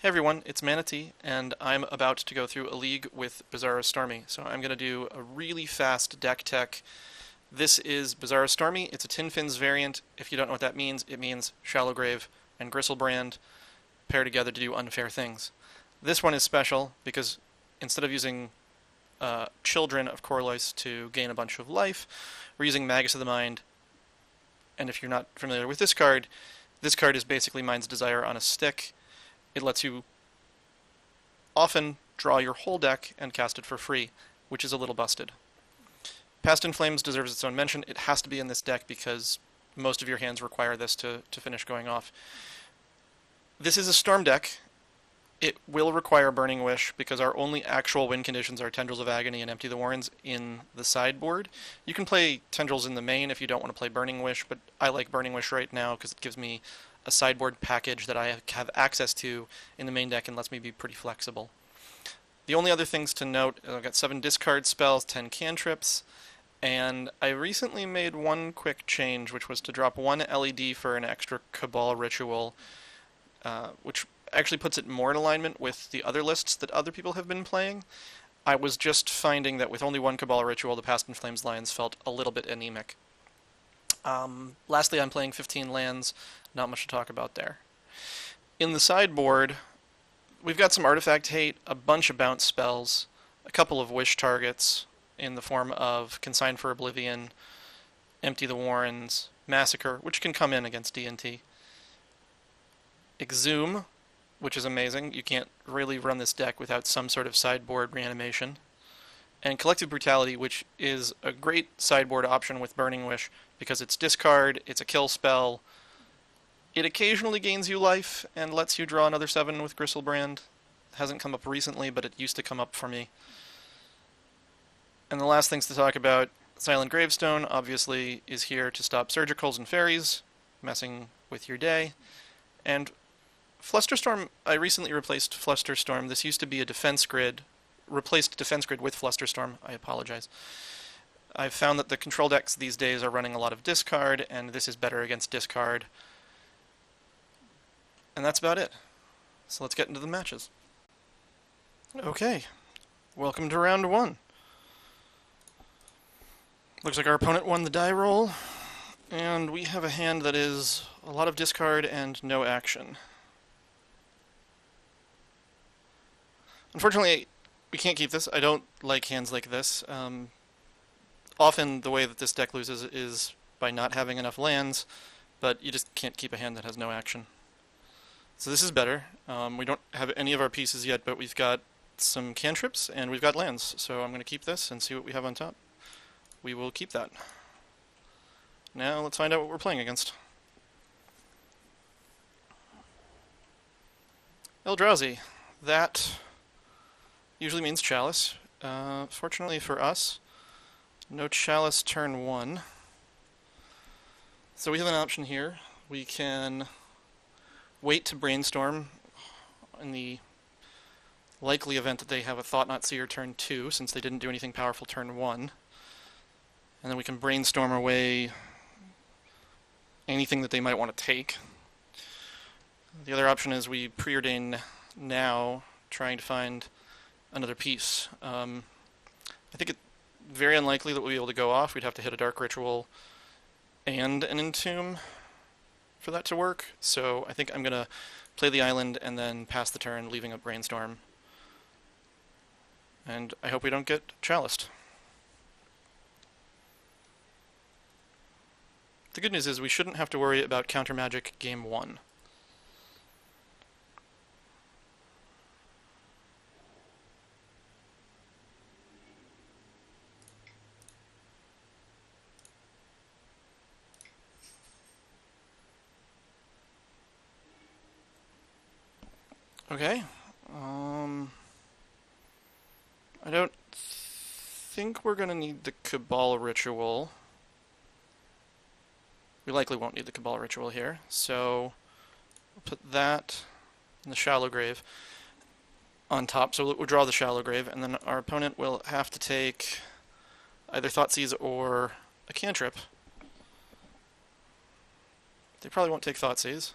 Hey everyone, it's ManaT, and I'm about to go through a league with Bizarro Stormy. So I'm going to do a really fast deck tech. This is Bizarro Stormy. It's a Tin Fins variant. If you don't know what that means, it means Shallow Grave and Gristlebrand pair together to do unfair things. This one is special because instead of using Children of Corlois to gain a bunch of life, we're using Magus of the Mind. And if you're not familiar with this card is basically Mind's Desire on a stick. It lets you often draw your whole deck and cast it for free, which is a little busted. Past in Flames deserves its own mention. It has to be in this deck because most of your hands require this to finish going off. This is a Storm deck. It will require Burning Wish because our only actual win conditions are Tendrils of Agony and Empty the Warrens in the sideboard. You can play Tendrils in the main if you don't want to play Burning Wish, but I like Burning Wish right now because it gives me a sideboard package that I have access to in the main deck and lets me be pretty flexible. The only other things to note, I've got 7 discard spells, 10 cantrips, and I recently made one quick change, which was to drop 1 LED for an extra Cabal Ritual, which actually puts it more in alignment with the other lists that other people have been playing. I was just finding that with only 1 Cabal Ritual, the Past in Flames Lions felt a little bit anemic. Lastly, I'm playing 15 lands, not much to talk about there. In the sideboard, we've got some artifact hate, a bunch of bounce spells, a couple of wish targets in the form of Consign for Oblivion, Empty the Warrens, Massacre, which can come in against D&T. Exhume, which is amazing. You can't really run this deck without some sort of sideboard reanimation. And Collective Brutality, which is a great sideboard option with Burning Wish because it's discard, it's a kill spell. It occasionally gains you life and lets you draw another 7 with Gristlebrand. Hasn't come up recently, but it used to come up for me. And the last things to talk about, Silent Gravestone obviously is here to stop Surgicals and Fairies, messing with your day. And Flusterstorm, I recently replaced Flusterstorm. This used to be a defense grid, replaced defense grid with Flusterstorm. I apologize. I've found that the control decks these days are running a lot of discard, and this is better against discard. And that's about it. So let's get into the matches. Okay, welcome to round 1. Looks like our opponent won the die roll, and we have a hand that is a lot of discard and no action. Unfortunately, we can't keep this. I don't like hands like this. Often the way that this deck loses is by not having enough lands, but you just can't keep a hand that has no action. So this is better. We don't have any of our pieces yet, but we've got some cantrips and we've got lands. So I'm going to keep this and see what we have on top. We will keep that. Now let's find out what we're playing against. Eldrazi. That usually means Chalice. Fortunately for us, no Chalice turn 1. So we have an option here. We can wait to Brainstorm in the likely event that they have a Thought-Knot Seer turn 2, since they didn't do anything powerful turn 1. And then we can Brainstorm away anything that they might want to take. The other option is we preordain now, trying to find another piece. I think it's very unlikely that we'll be able to go off. We'd have to hit a Dark Ritual and an Entomb for that to work. So I think I'm going to play the island and then pass the turn, leaving a Brainstorm. And I hope we don't get chaliced. The good news is we shouldn't have to worry about counter magic game 1. Okay. I don't think we're going to need the Cabal Ritual. We likely won't need the Cabal Ritual here, so we'll put that in the Shallow Grave on top. So we'll draw the Shallow Grave, and then our opponent will have to take either Thoughtseize or a cantrip. They probably won't take Thoughtseize.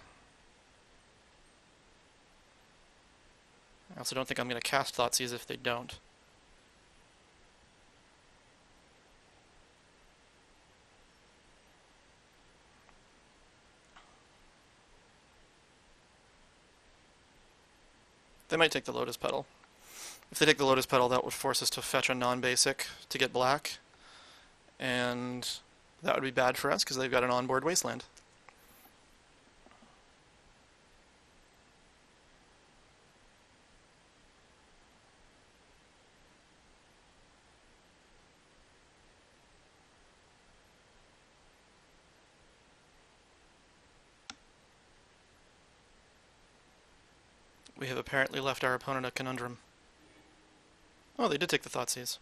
I also don't think I'm going to cast Thoughtseize if they don't. They might take the Lotus Petal. If they take the Lotus Petal, that would force us to fetch a non-basic to get black, and that would be bad for us because they've got an onboard Wasteland. We have apparently left our opponent a conundrum. Oh, they did take the Thoughtseize.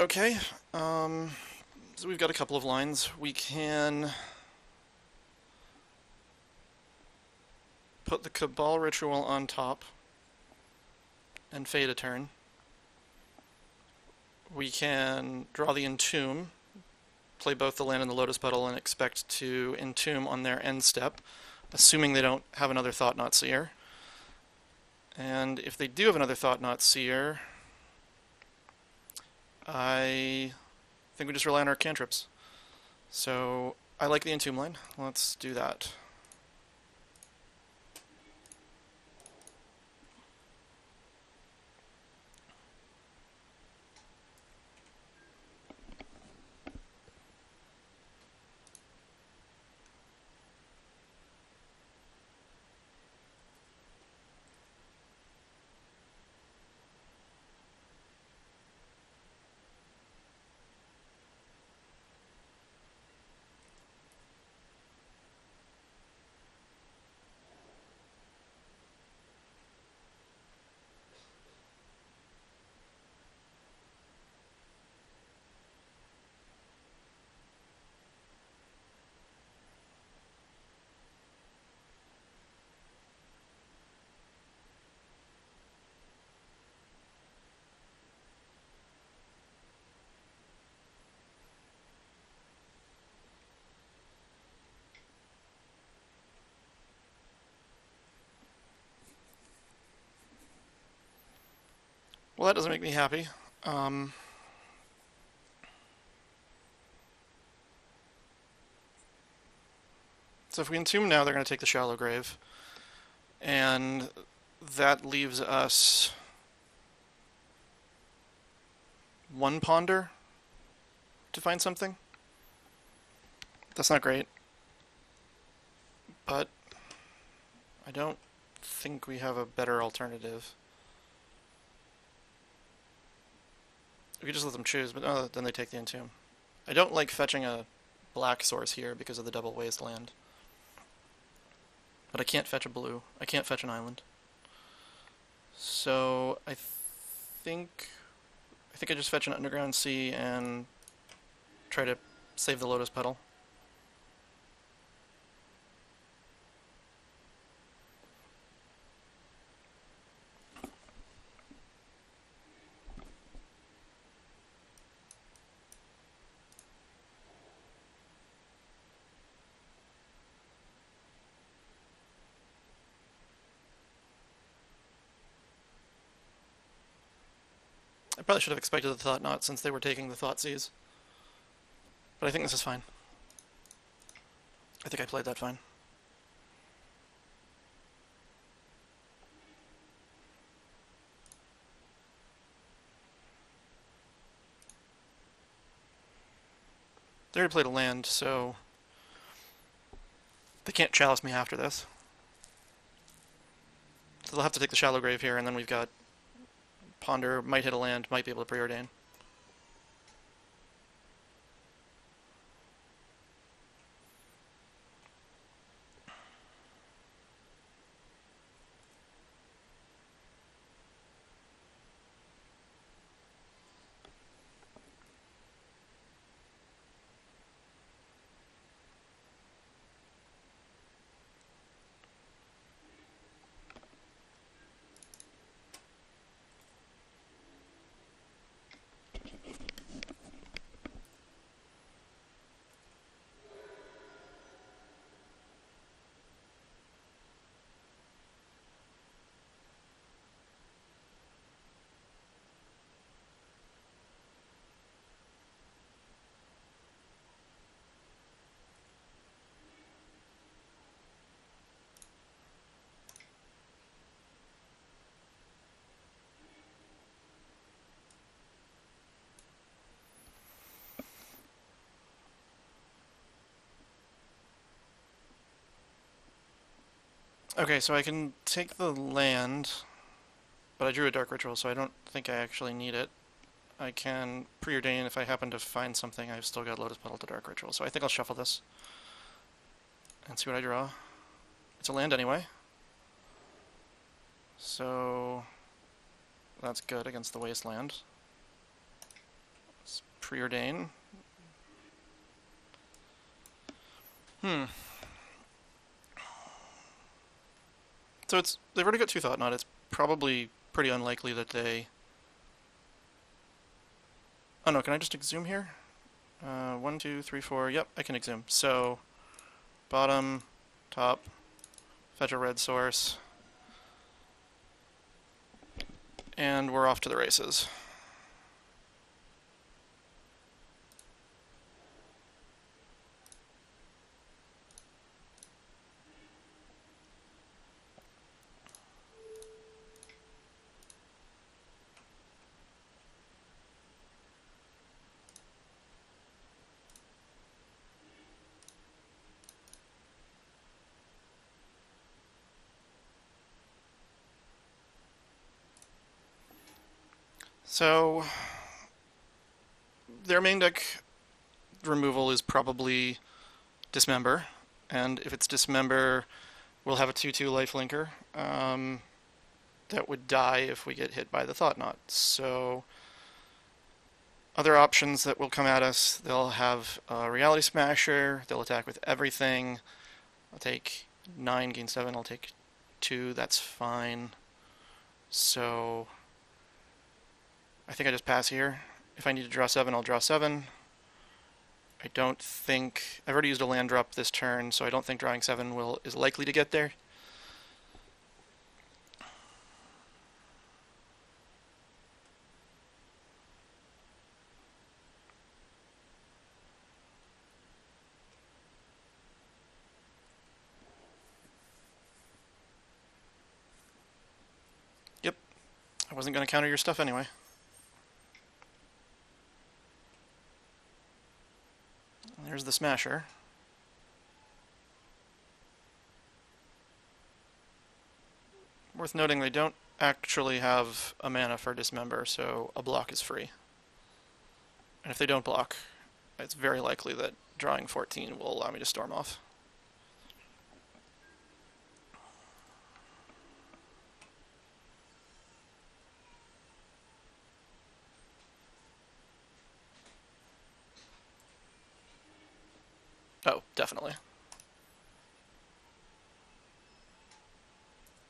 Okay, so we've got a couple of lines. We can put the Cabal Ritual on top and fade a turn. We can draw the Entomb, play both the land and the Lotus Petal, and expect to Entomb on their end step, assuming they don't have another Thought-Knot Seer. And if they do have another Thought-Knot Seer, I think we just rely on our cantrips. So I like the Entomb line. Let's do that. Well, that doesn't make me happy. So if we Entomb now, they're going to take the Shallow Grave. And that leaves us one Ponder to find something. That's not great. But I don't think we have a better alternative. We could just let them choose, but then they take the Entomb. I don't like fetching a black source here because of the double wasteland. But I can't fetch a blue. I can't fetch an island. So I think I just fetch an Underground Sea and try to save the Lotus Petal. I probably should have expected the Thought-Knot since they were taking the Thoughtseize. But I think this is fine. I think I played that fine. They already played a land, so they can't chalice me after this. So they'll have to take the Shallow Grave here, and then we've got Ponder, might hit a land, might be able to preordain. Okay, so I can take the land, but I drew a Dark Ritual, so I don't think I actually need it. I can preordain if I happen to find something. I've still got Lotus Petal to Dark Ritual, so I think I'll shuffle this and see what I draw. It's a land anyway, so that's good against the Wasteland. Let's preordain. So they've already got 2 Thought Knot. It's probably pretty unlikely that they... Oh no, can I just exhume here? 1, 2, 3, 4. Yep, I can exhume. So, bottom, top, fetch a red source, and we're off to the races. So, their main deck removal is probably Dismember, and if it's Dismember, we'll have a 2/2 lifelinker that would die if we get hit by the Thought Knot. So, other options that will come at us, they'll have a Reality Smasher, they'll attack with everything. I'll take 9, gain 7, I'll take 2, that's fine. So, I think I just pass here. If I need to draw 7, I'll draw 7. I don't think... I've already used a land drop this turn, so I don't think drawing 7 is likely to get there. Yep. I wasn't going to counter your stuff anyway. There's the Smasher. Worth noting, they don't actually have a mana for Dismember, so a block is free. And if they don't block, it's very likely that drawing 14 will allow me to storm off. Oh, definitely.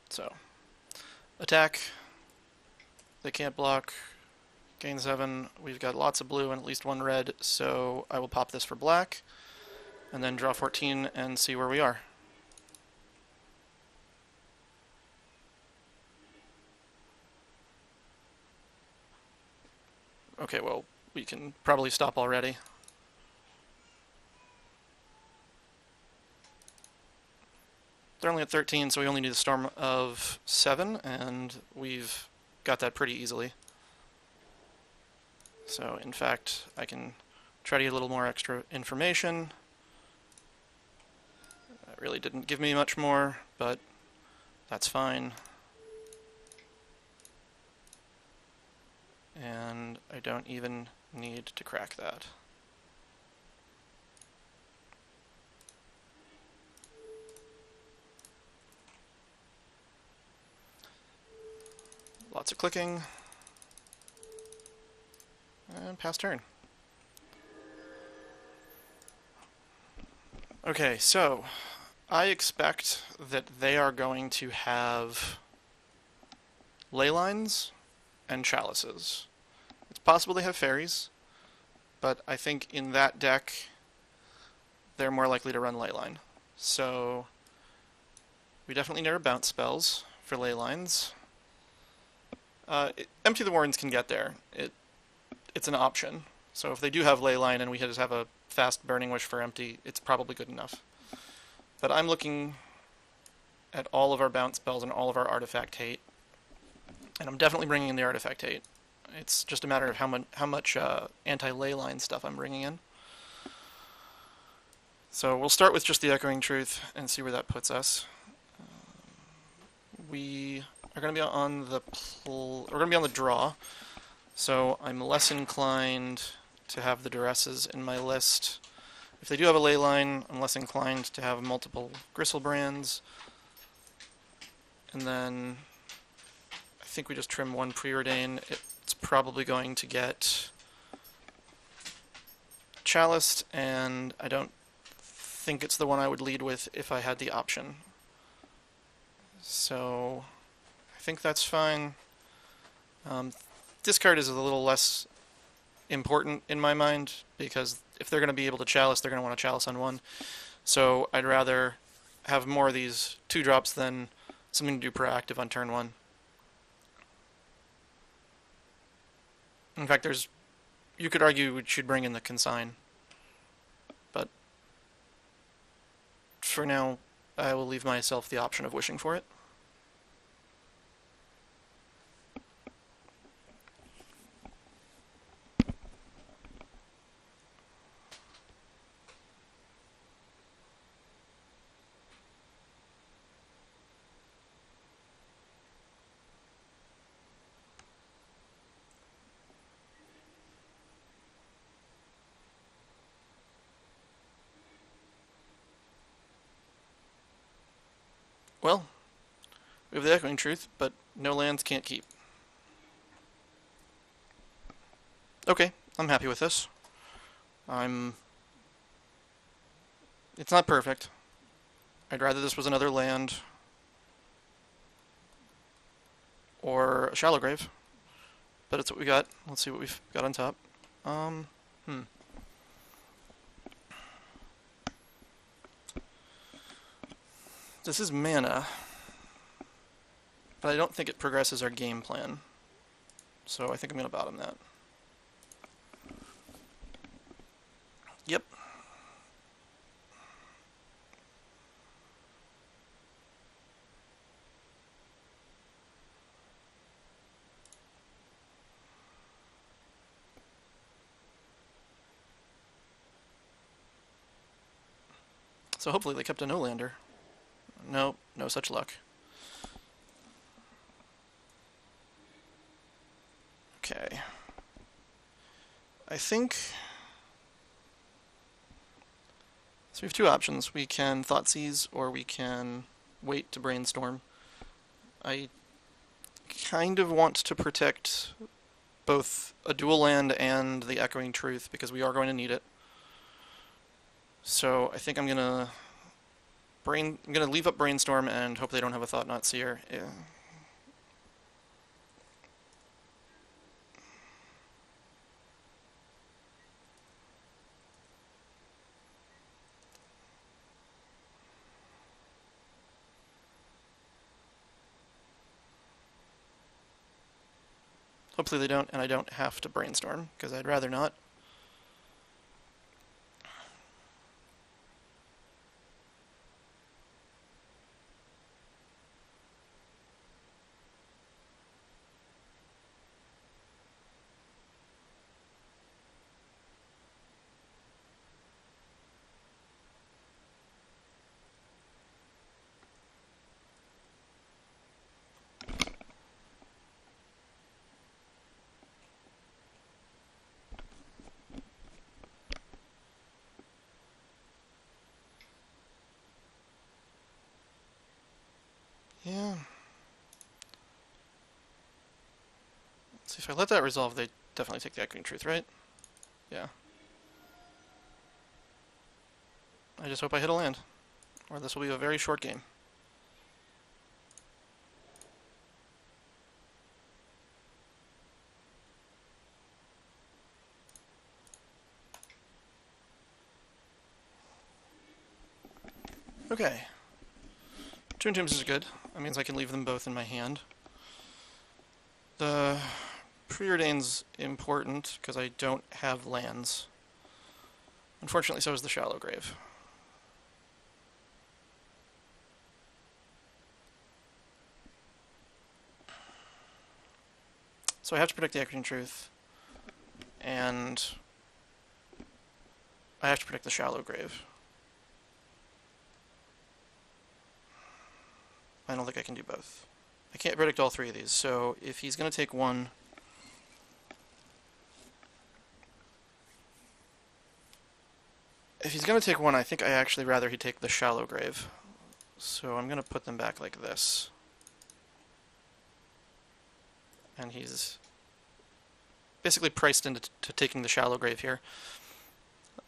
So, attack. They can't block. Gain 7. We've got lots of blue and at least 1 red, so I will pop this for black, and then draw 14 and see where we are. Okay, well, we can probably stop already. They're only at 13, so we only need a storm of 7, and we've got that pretty easily. So, in fact, I can try to get a little more extra information. That really didn't give me much more, but that's fine. And I don't even need to crack that. Lots of clicking. And pass turn. Okay, so I expect that they are going to have ley lines and chalices. It's possible they have fairies, but I think in that deck they're more likely to run ley line. So we definitely need our bounce spells for ley lines. Empty the Warrens can get there. It's an option. So if they do have Leyline and we just have a fast Burning Wish for empty, it's probably good enough. But I'm looking at all of our bounce spells and all of our artifact hate, and I'm definitely bringing in the artifact hate. It's just a matter of how much anti-Leyline stuff I'm bringing in. So we'll start with just the Echoing Truth and see where that puts us. we are going to be on the we're going to be on the draw, so I'm less inclined to have the duresses in my list. If they do have a ley line, I'm less inclined to have multiple Gristlebrands. And then I think we just trim one Preordain. It's probably going to get Chaliced, and I don't think it's the one I would lead with if I had the option. So I think that's fine. Discard is a little less important in my mind, because if they're going to be able to Chalice, they're going to want to Chalice on one. So I'd rather have more of these 2-drops than something to do proactive on turn 1. In fact, you could argue we should bring in the Consign. But for now, I will leave myself the option of wishing for it. Well, we have the Echoing Truth, but no lands can't keep. Okay, I'm happy with this. It's not perfect. I'd rather this was another land or a Shallow Grave, but it's what we got. Let's see what we've got on top. This is mana, but I don't think it progresses our game plan. So I think I'm going to bottom that. Yep. So hopefully they kept a no-lander. Nope, no such luck. Okay. I think... So we have two options. We can Thoughtseize, or we can wait to brainstorm. I kind of want to protect both a dual land and the Echoing Truth, because we are going to need it. So I think I'm gonna leave up Brainstorm and hope they don't have a Thought-Knot Seer. Yeah. Hopefully they don't, and I don't have to Brainstorm, because I'd rather not. Yeah. Let's see, if I let that resolve, they definitely take the Echoing Truth, right? Yeah. I just hope I hit a land, or this will be a very short game. Okay. Two Entombs is good. That means I can leave them both in my hand. The Preordain's important because I don't have lands. Unfortunately, so is the Shallow Grave. So I have to protect the Echoing Truth, and I have to protect the Shallow Grave. I don't think I can do both. I can't predict all three of these, so if he's going to take one... If he's going to take one, I think I actually rather he take the shallow grave. So I'm going to put them back like this. And he's basically priced into taking the shallow grave here.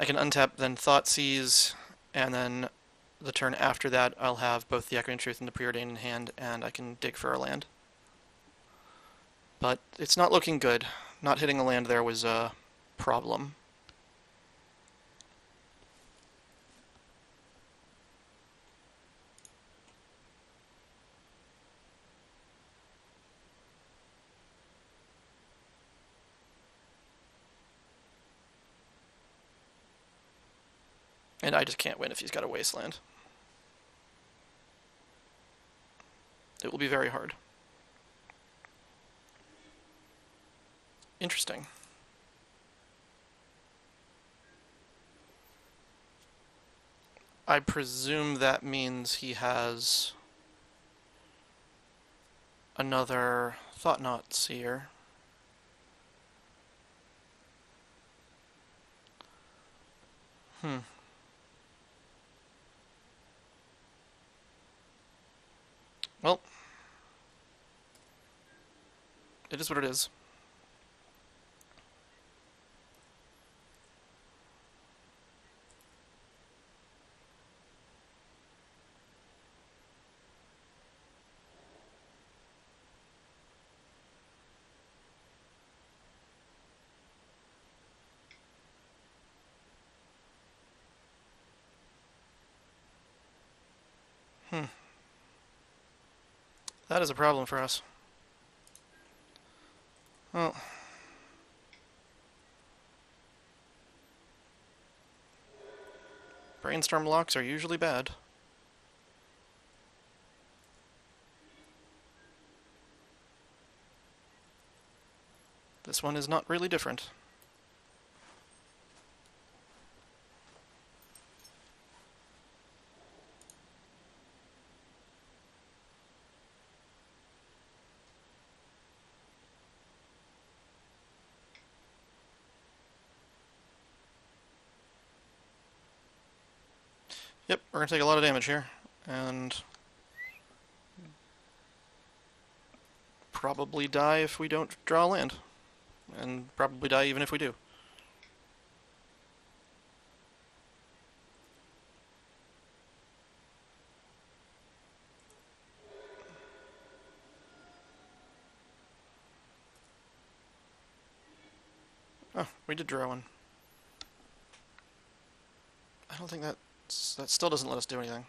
I can untap, then Thoughtseize, and then the turn after that I'll have both the Echoing Truth and the Preordain in hand, and I can dig for a land. But it's not looking good. Not hitting a land there was a problem. And I just can't win if he's got a wasteland. It will be very hard. Interesting. I presume that means he has another Thought-Knot Seer. Well, it is what it is. That is a problem for us. Well, brainstorm locks are usually bad. This one is not really different. Yep, we're going to take a lot of damage here, and probably die if we don't draw land, and probably die even if we do. Oh, we did draw one. I don't think that still doesn't let us do anything.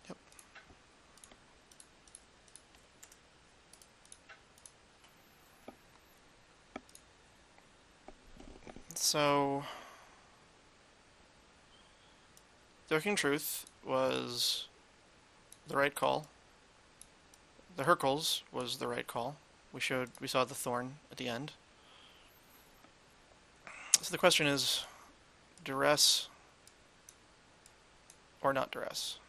Yep. So, the Echoing Truth was the right call. The Hercules was the right call. We saw the Thorn at the end. So the question is, duress or not duress?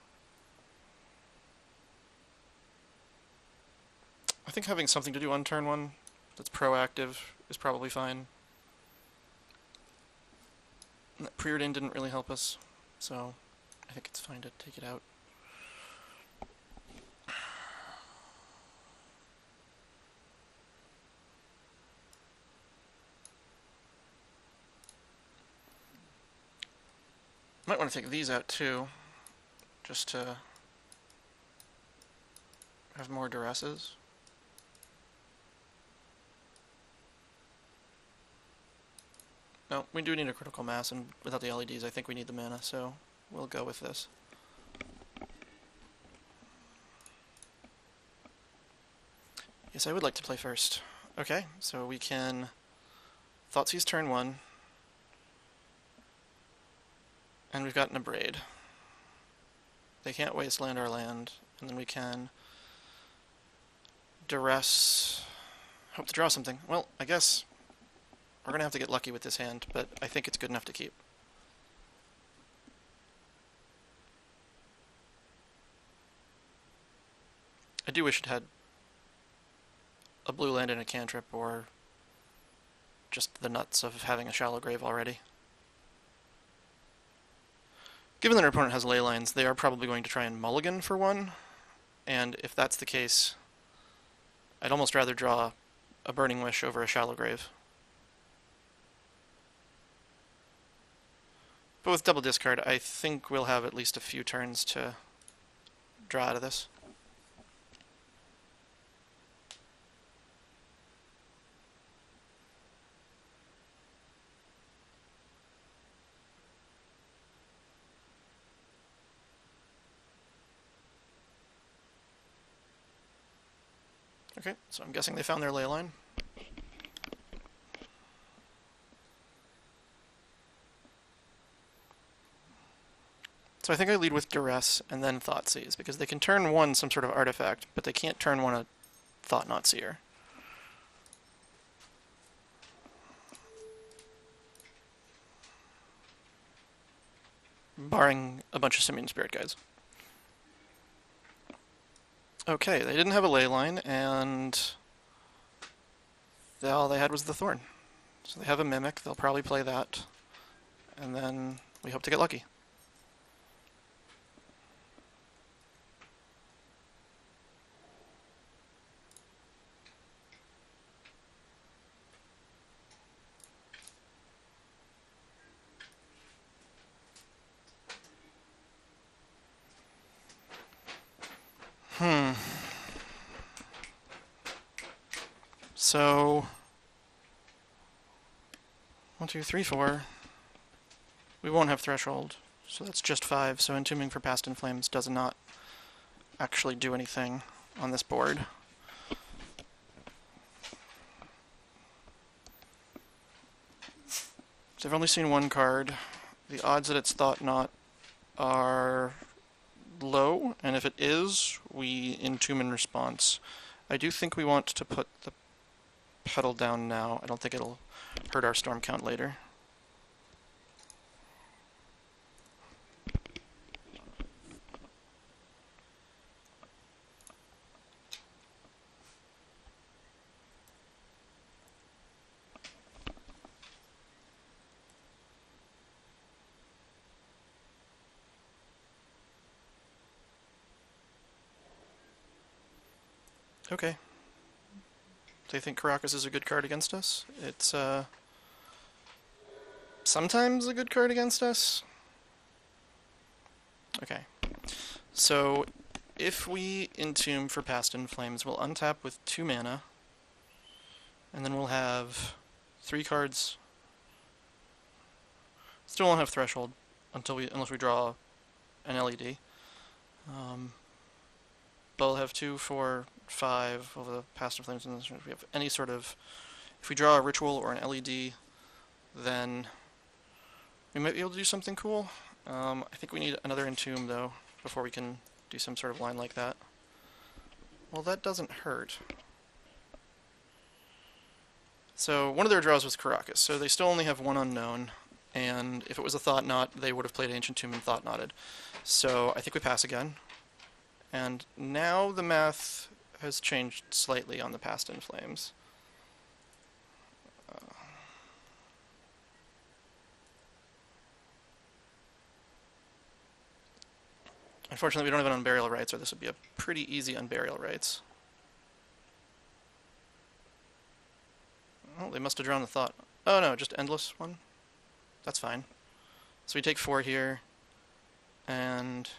I think having something to do on turn one that's proactive is probably fine. And that Preordain didn't really help us, so I think it's fine to take it out. Might want to take these out too, just to have more duresses. No, we do need a critical mass, and without the LEDs I think we need the mana, so we'll go with this. Yes, I would like to play first. Okay, so we can Thoughtseize turn one, and we've got an Abrade. They can't wasteland our land, and then we can duress. Hope to draw something. Well, I guess we're gonna have to get lucky with this hand, but I think it's good enough to keep. I do wish it had a blue land and a cantrip, or just the nuts of having a shallow grave already. Given that our opponent has ley lines, they are probably going to try and mulligan for one, and if that's the case, I'd almost rather draw a Burning Wish over a shallow grave. But with double discard, I think we'll have at least a few turns to draw out of this. Okay, so I'm guessing they found their ley line. So I think I lead with Duress and then Thoughtseize, because they can turn one some sort of artifact, but they can't turn one a Thought-Knot Seer. Barring a bunch of Simian Spirit Guides. Okay, they didn't have a ley line, and all they had was the Thorn. So they have a Mimic, they'll probably play that, and then we hope to get lucky. So 1, 2, 3, 4. We won't have Threshold, so that's just 5. So Entombing for Past in Flames does not actually do anything on this board. So I've only seen one card. The odds that it's Thought-Knot are low, and if it is, we entomb in response. I do think we want to put the pedal down now. I don't think it'll hurt our storm count later. Okay. They think Caracas is a good card against us. It's sometimes a good card against us. Okay. So if we entomb for Past in Flames, we'll untap with 2 mana, and then we'll have 3 cards. Still won't have Threshold unless we draw an LED. But we'll have 2, 4, 5 over the Past in Flames. And if we have any sort of, if we draw a Ritual or an LED, then we might be able to do something cool. I think we need another Entomb though before we can do some sort of line like that. Well, that doesn't hurt. So one of their draws was Caracas, so they still only have 1 unknown, and if it was a Thought-Knot, they would have played Ancient Tomb and Thought-Knotted. So I think we pass again. And now the math has changed slightly on the Past in Flames. Unfortunately, we don't have an Unburial Rites, or this would be a pretty easy Unburial Rites. Oh, they must have drawn the Thought. Oh no, just Endless one. That's fine. So we take 4 here, and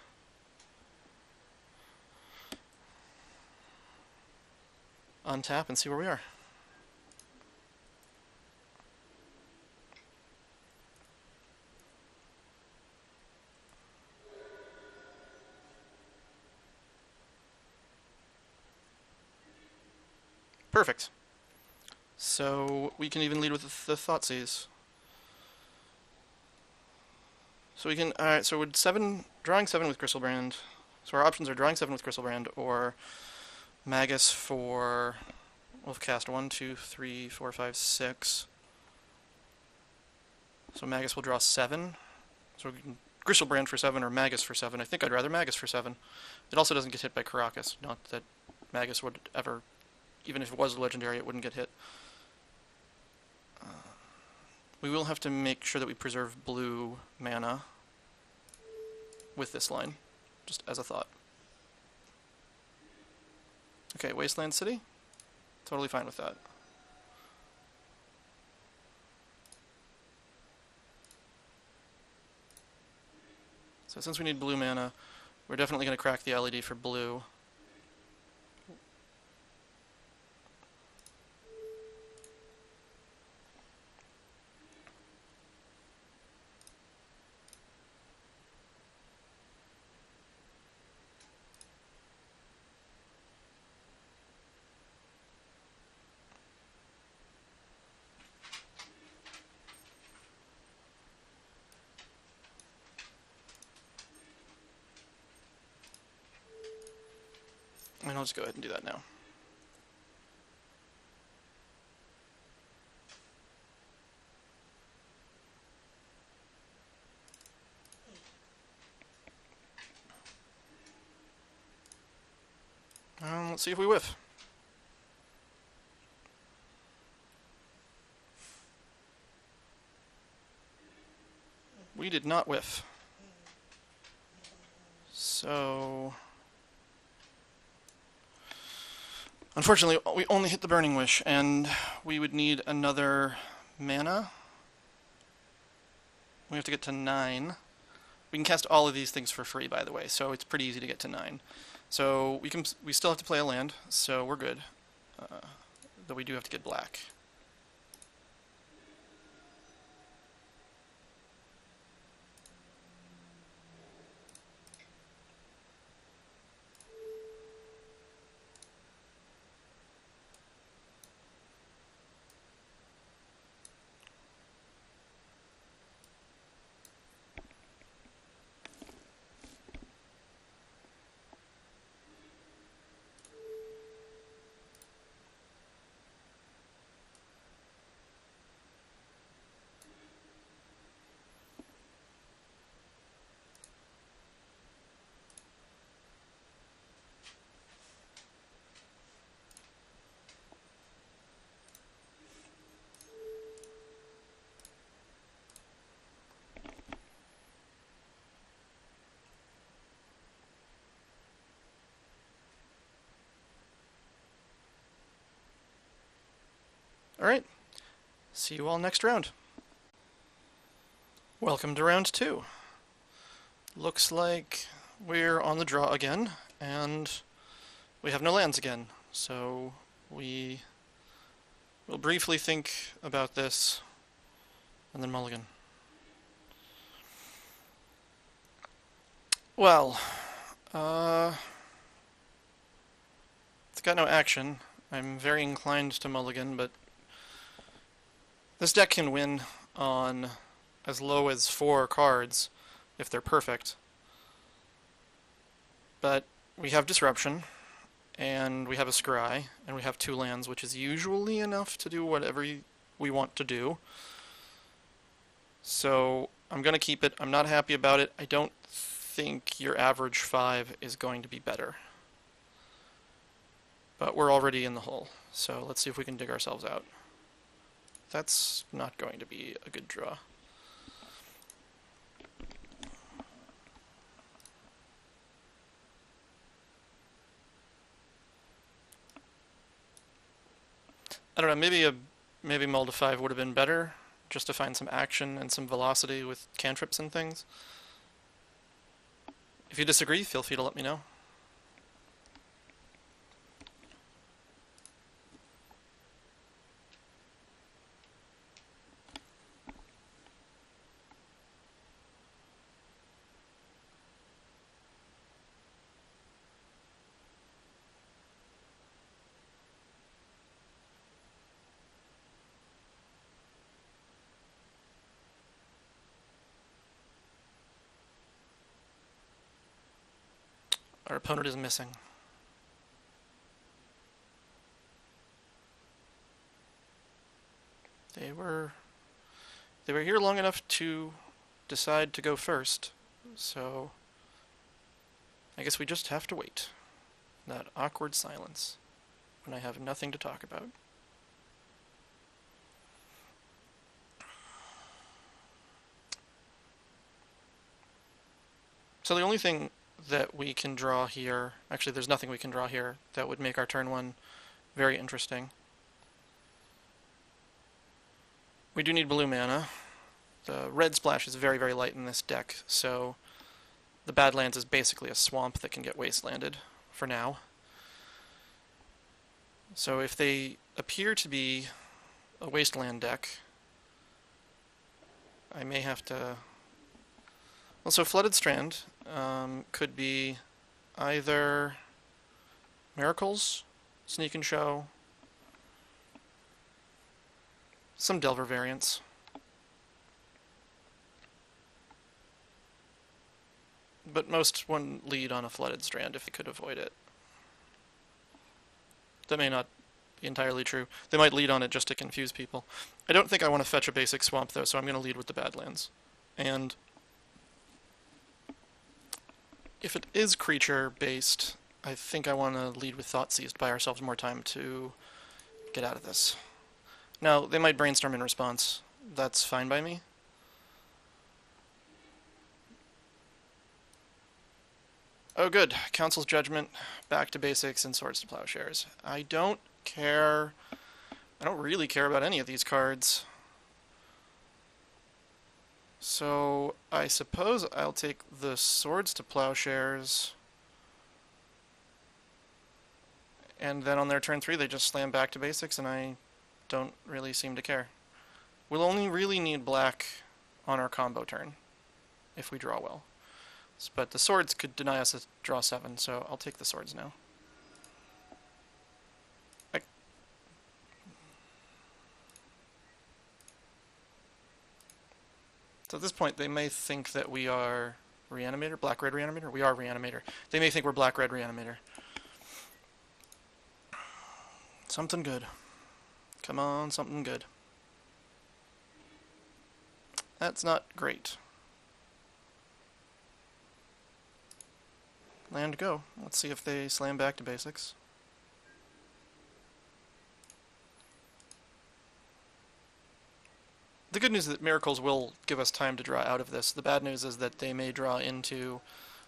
untap and see where we are. Perfect. So we can even lead with the Thoughtseize. So we can, alright, so with drawing 7 with Gristlebrand. So our options are drawing 7 with Gristlebrand, or Magus for, we'll cast 1, 2, 3, 4, 5, 6. So Magus will draw 7. So we can Gristlebrand for 7 or Magus for 7. I think I'd rather Magus for 7. It also doesn't get hit by Caracas, not that Magus would ever, even if it was legendary, it wouldn't get hit. We will have to make sure that we preserve blue mana with this line, just as a thought. Okay, Wasteland City? Totally fine with that. So since we need blue mana, we're definitely going to crack the LED for blue. And I'll just go ahead and do that now. Let's see if we whiff. We did not whiff. So... unfortunately, we only hit the Burning Wish, and we would need another mana. We have to get to 9. We can cast all of these things for free, by the way, so it's pretty easy to get to 9. So we still have to play a land, so we're good. Though we do have to get black. Alright, see you all next round. Welcome to round 2. Looks like we're on the draw again, and we have no lands again, so we will briefly think about this, and then mulligan. Well, it's got no action. I'm very inclined to mulligan, but this deck can win on as low as 4 cards if they're perfect. But we have Disruption, and we have a Scry, and we have 2 lands, which is usually enough to do whatever we want to do. So I'm going to keep it. I'm not happy about it. I don't think your average 5 is going to be better. But we're already in the hole, so let's see if we can dig ourselves out. That's not going to be a good draw. I don't know, maybe Mull to 5 would have been better, just to find some action and some velocity with cantrips and things. If you disagree, feel free to let me know. Our opponent is missing. They were here long enough to decide to go first, so I guess we just have to wait. That awkward silence when I have nothing to talk about. So the only thing that we can draw here, actually there's nothing we can draw here that would make our turn one very interesting. We do need blue mana. The red splash is very, very light in this deck, so the Badlands is basically a swamp that can get wastelanded for now. So if they appear to be a wasteland deck, I may have to... Well, so Flooded Strand could be either Miracles, Sneak and Show, some Delver variants. But most wouldn't lead on a Flooded Strand if they could avoid it. That may not be entirely true. They might lead on it just to confuse people. I don't think I want to fetch a basic swamp, though, so I'm going to lead with the Badlands. And if it is creature-based, I think I want to lead with Thoughtseized, buy ourselves more time to get out of this. Now, they might brainstorm in response. That's fine by me. Oh good, Council's Judgment, back to basics, and Swords to Plowshares. I don't really care about any of these cards. So, I suppose I'll take the Swords to Plowshares, and then on their turn 3 they just slam back to basics, and I don't really seem to care. We'll only really need black on our combo turn, if we draw well. But the swords could deny us a draw 7, so I'll take the swords now. So at this point, they may think that we are Reanimator, Black-Red Reanimator? We are Reanimator. They may think we're Black-Red Reanimator. Something good. Come on, something good. That's not great. Land go. Let's see if they slam back to basics. The good news is that Miracles will give us time to draw out of this. The bad news is that they may draw into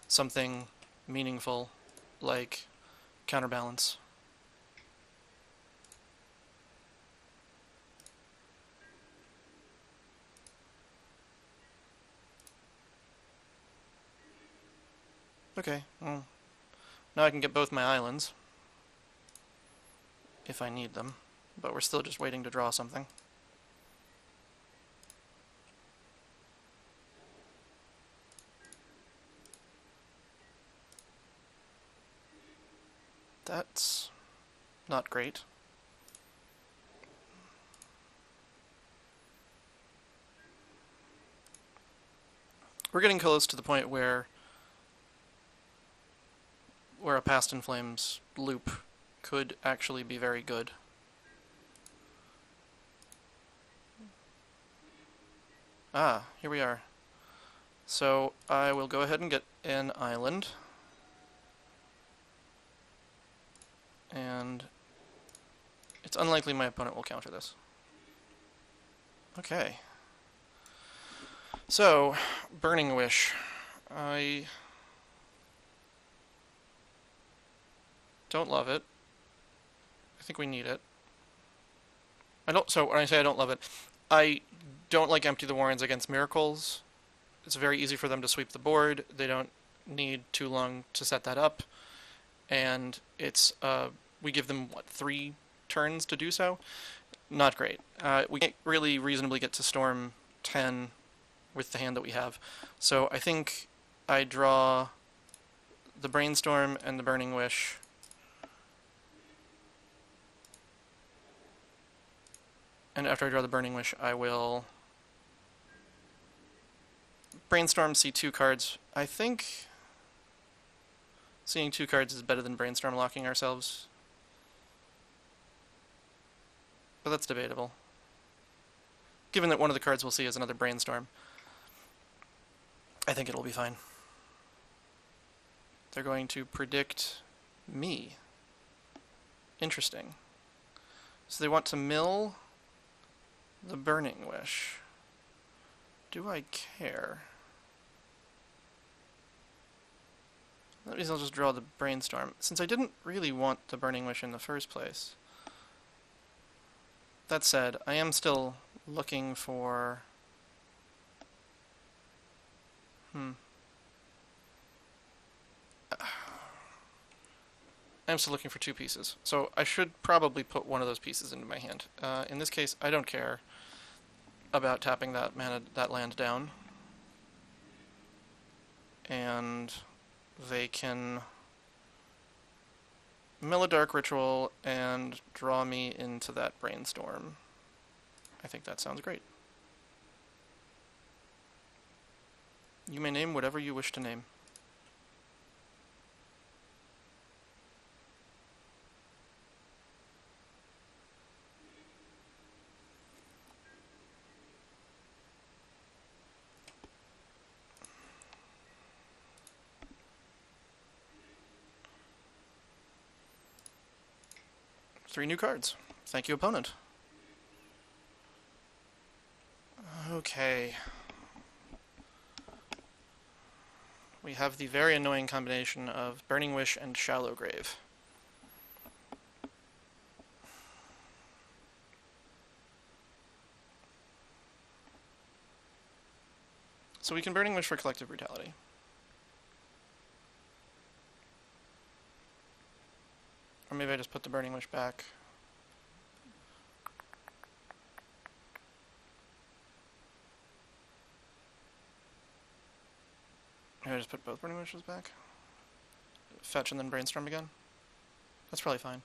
something meaningful, like Counterbalance. Okay, well, now I can get both my islands, if I need them, but we're still just waiting to draw something. That's not great. We're getting close to the point where a Past in Flames loop could actually be very good. Ah, here we are. So I will go ahead and get an island. And it's unlikely my opponent will counter this. Okay. So, Burning Wish. I don't love it. I think we need it. So when I say I don't love it, I don't like Empty the Warrens against Miracles. It's very easy for them to sweep the board. They don't need too long to set that up. And it's, we give them, 3 turns to do so? Not great. We can't really reasonably get to Storm 10 with the hand that we have. So I think I draw the Brainstorm and the Burning Wish. And after I draw the Burning Wish, I will Brainstorm, see 2 cards. I think seeing 2 cards is better than Brainstorm locking ourselves. But that's debatable. Given that one of the cards we'll see is another Brainstorm, I think it'll be fine. They're going to predict me. Interesting. So they want to mill the Burning Wish. Do I care? That means I'll just draw the Brainstorm, since I didn't really want the Burning Wish in the first place. That said, I am still looking for... I'm still looking for two pieces, so I should probably put one of those pieces into my hand. In this case, I don't care about tapping that land down, and they can mill a Dark Ritual and draw me into that Brainstorm. I think that sounds great. You may name whatever you wish to name. Three new cards. Thank you, opponent. Okay. We have the very annoying combination of Burning Wish and Shallow Grave. So we can Burning Wish for Collective Brutality. Or maybe I just put the Burning Wish back. Maybe I just put both Burning Wishes back? Fetch and then Brainstorm again? That's probably fine.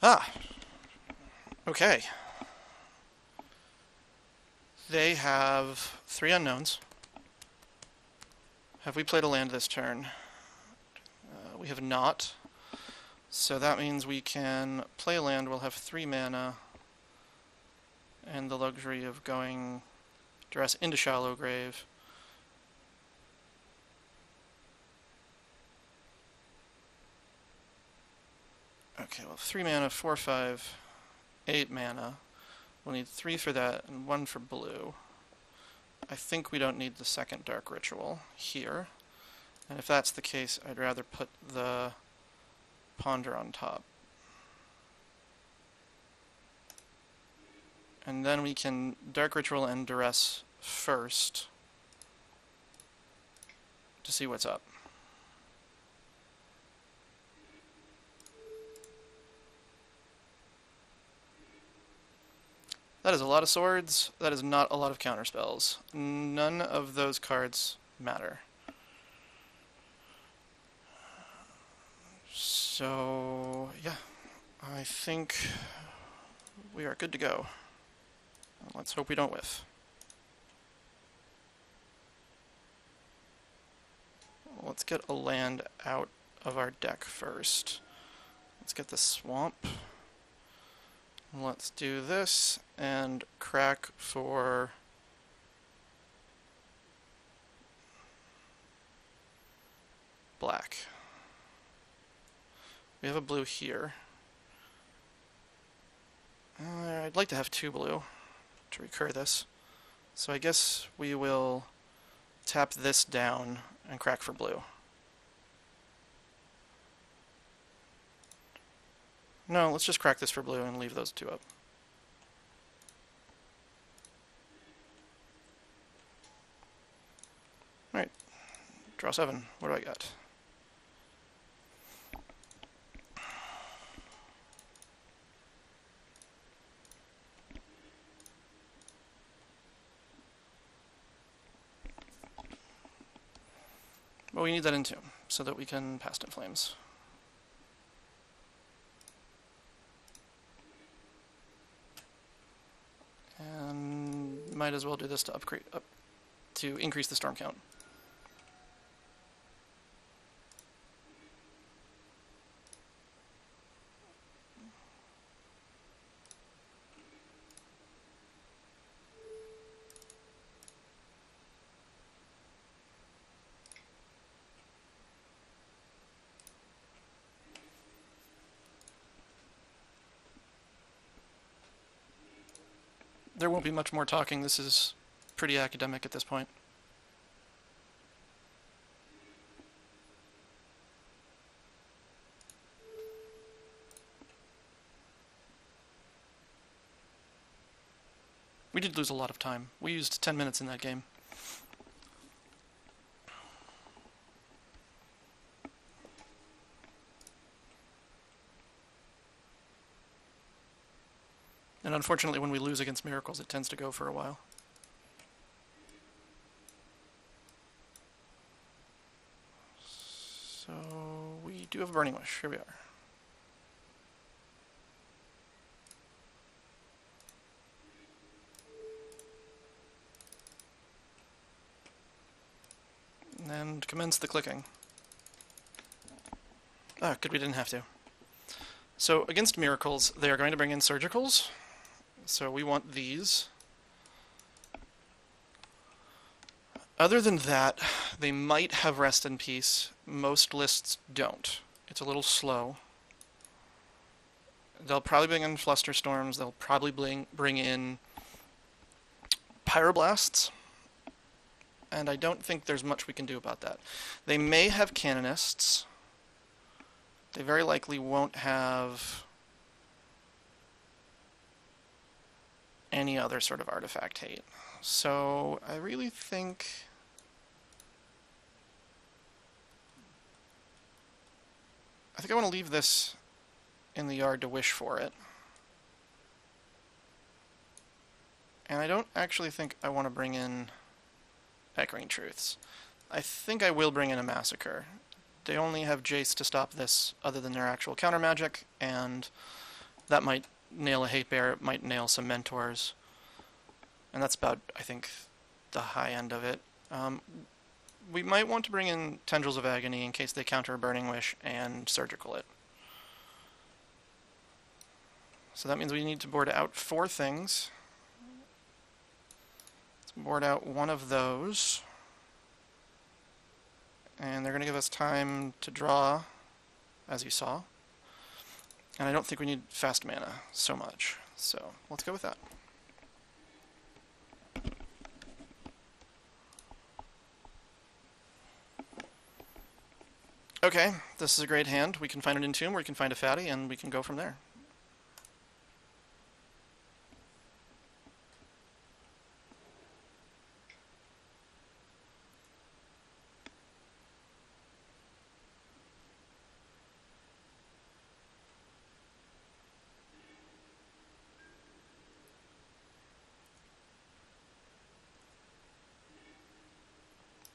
Ah! Okay. They have three unknowns. Have we played a land this turn? We have not. So that means we can play a land, we'll have 3 mana, and the luxury of going Duress into Shallow Grave. Okay, well, 3 mana, 4, 5, 8 mana. We'll need 3 for that and 1 for blue. I think we don't need the second Dark Ritual here. And if that's the case, I'd rather put the Ponder on top. And then we can Dark Ritual and Duress first to see what's up. That is a lot of swords. That is not a lot of counterspells. None of those cards matter. So, yeah, I think we are good to go. Let's hope we don't whiff. Let's get a land out of our deck first. Let's get the swamp. Let's do this and crack for black. We have a blue here. I'd like to have 2 blue to recur this. So I guess we will tap this down and crack for blue. No, let's just crack this for blue and leave those 2 up. Alright, draw 7. What do I got? Well, we need that in Tomb, so that we can Past in Flames. We might as well do this to to increase the storm count. There won't be much more talking. This is pretty academic at this point. We did lose a lot of time. We used 10 minutes in that game. And unfortunately, when we lose against miracles, it tends to go for a while. So we do have a Burning Wish. Here we are. And commence the clicking. Ah, good we didn't have to. So against miracles, they are going to bring in surgicals. So we want these. Other than that, they might have Rest in Peace. Most lists don't. It's a little slow. They'll probably bring in Flusterstorms. They'll probably bring in Pyroblasts. And I don't think there's much we can do about that. They may have Canonists. They very likely won't have any other sort of artifact hate. So I really think I want to leave this in the yard to wish for it. And I don't actually think I want to bring in Echoing Truths. I think I will bring in a Massacre. They only have Jace to stop this other than their actual counter magic, and that might nail a Hate Bear, it might nail some Mentors. And that's about, I think, the high end of it. We might want to bring in Tendrils of Agony in case they counter a Burning Wish and Surgical it. So that means we need to board out 4 things. Let's board out one of those. And they're going to give us time to draw, as you saw. And I don't think we need fast mana so much. So let's go with that. Okay, this is a great hand. We can find an Entomb, or we can find a Fatty, and we can go from there.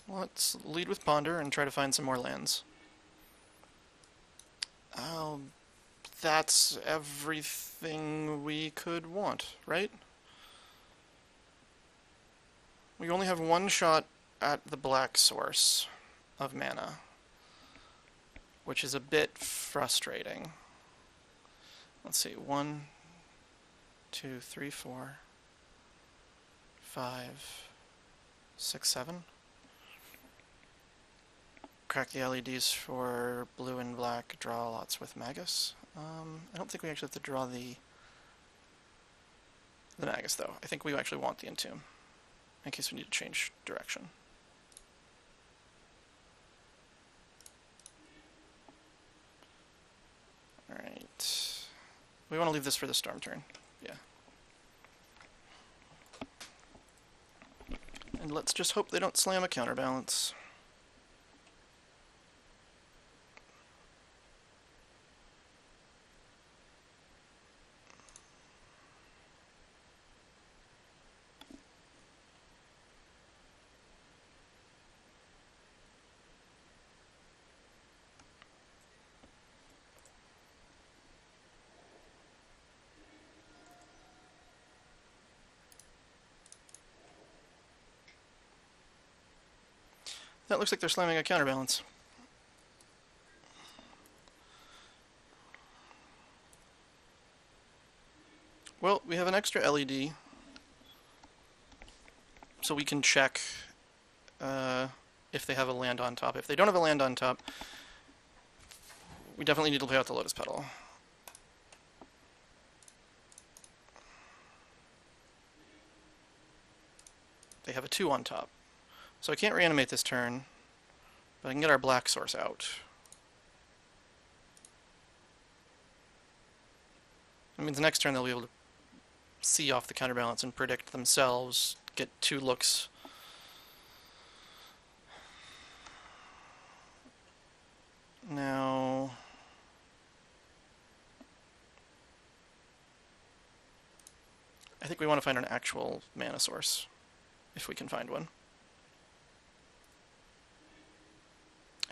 Let's lead with Ponder and try to find some more lands. That's everything we could want, right? We only have one shot at the black source of mana, which is a bit frustrating. Let's see, 1, 2, 3, 4, 5, 6, 7. Crack the LEDs for blue and black, draw lots with Magus. I don't think we actually have to draw the Magus, though. I think we actually want the Entomb, in case we need to change direction. Alright. We want to leave this for the Storm turn. Yeah. And let's just hope they don't slam a counterbalance. That looks like they're slamming a counterbalance. Well, we have an extra LED, so we can check if they have a land on top. If they don't have a land on top, we definitely need to play out the Lotus Petal. They have a 2 on top. So I can't reanimate this turn, but I can get our black source out. That means next turn they'll be able to see off the counterbalance and predict themselves, get 2 looks. Now, I think we want to find an actual mana source, if we can find one.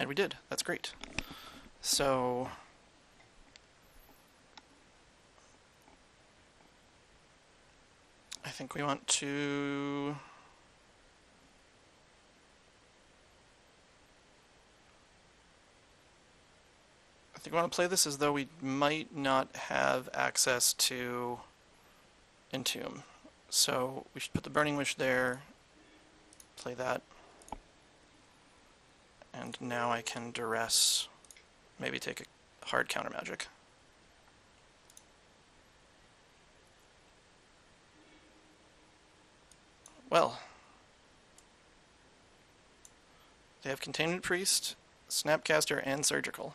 And we did. That's great. So I think we want to play this as though we might not have access to Entomb. So we should put the Burning Wish there, play that. And now I can duress, maybe take a hard counter magic. Well, they have Containment Priest, Snapcaster, and Surgical.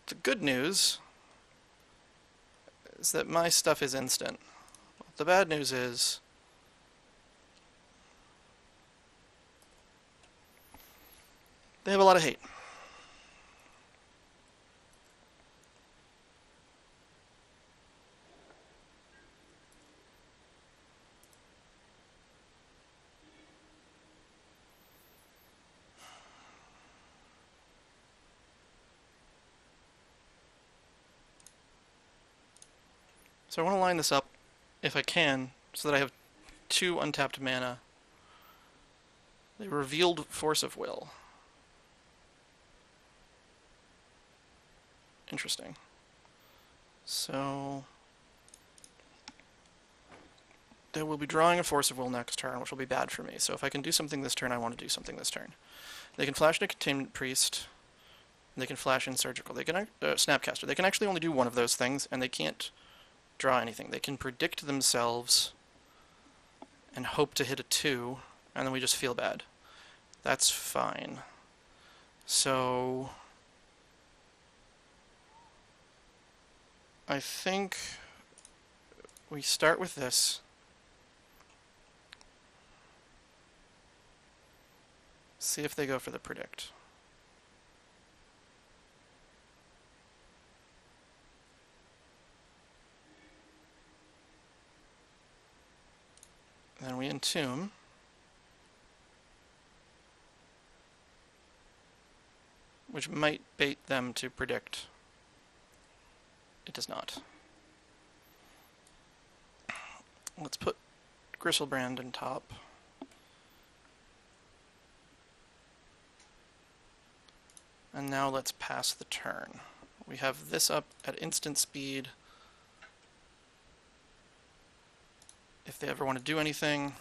The good news is that my stuff is instant. The bad news is they have a lot of hate. So I want to line this up, if I can, so that I have 2 untapped mana. They revealed Force of Will. Interesting. So they will be drawing a Force of Will next turn, which will be bad for me. So if I can do something this turn, I want to do something this turn. They can flash into Containment Priest, and they can flash in Surgical. They can Snapcaster. They can actually only do one of those things, and they can't draw anything. They can predict themselves and hope to hit a 2, and then we just feel bad. That's fine. So I think we start with this. See if they go for the predict. Then we Entomb. Which might bait them to predict. It does not. Let's put Gristlebrand on top. And now let's pass the turn. We have this up at instant speed. If they ever want to do anything.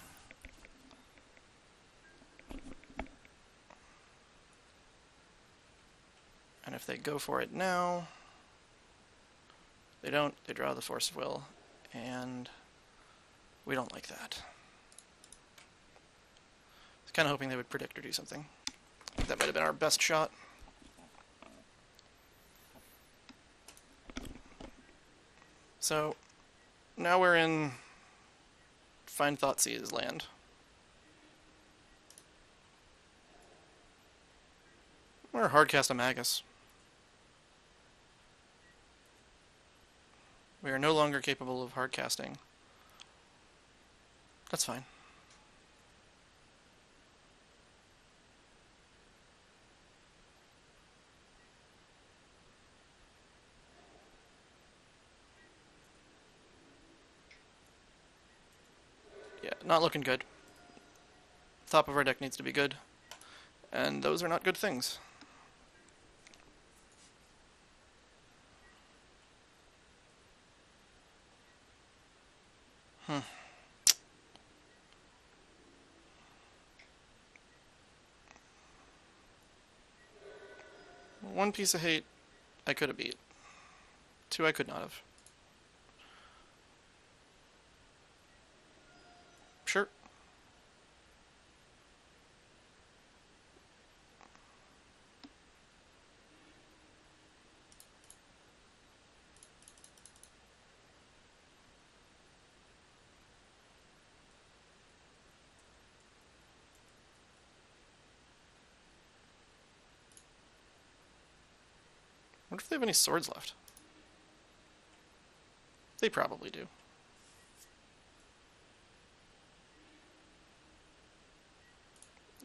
And if they go for it now, they don't, they draw the Force of Will, and we don't like that. I was kind of hoping they would predict or do something. I think that might have been our best shot. So, now we're in Find Thoughtseize land. Or hardcast a Magus. We are no longer capable of hardcasting. That's fine. Yeah, not looking good. Top of our deck needs to be good. And those are not good things. One piece of hate I could have beat. Two I could not have. Sure. I wonder if they have any swords left. They probably do.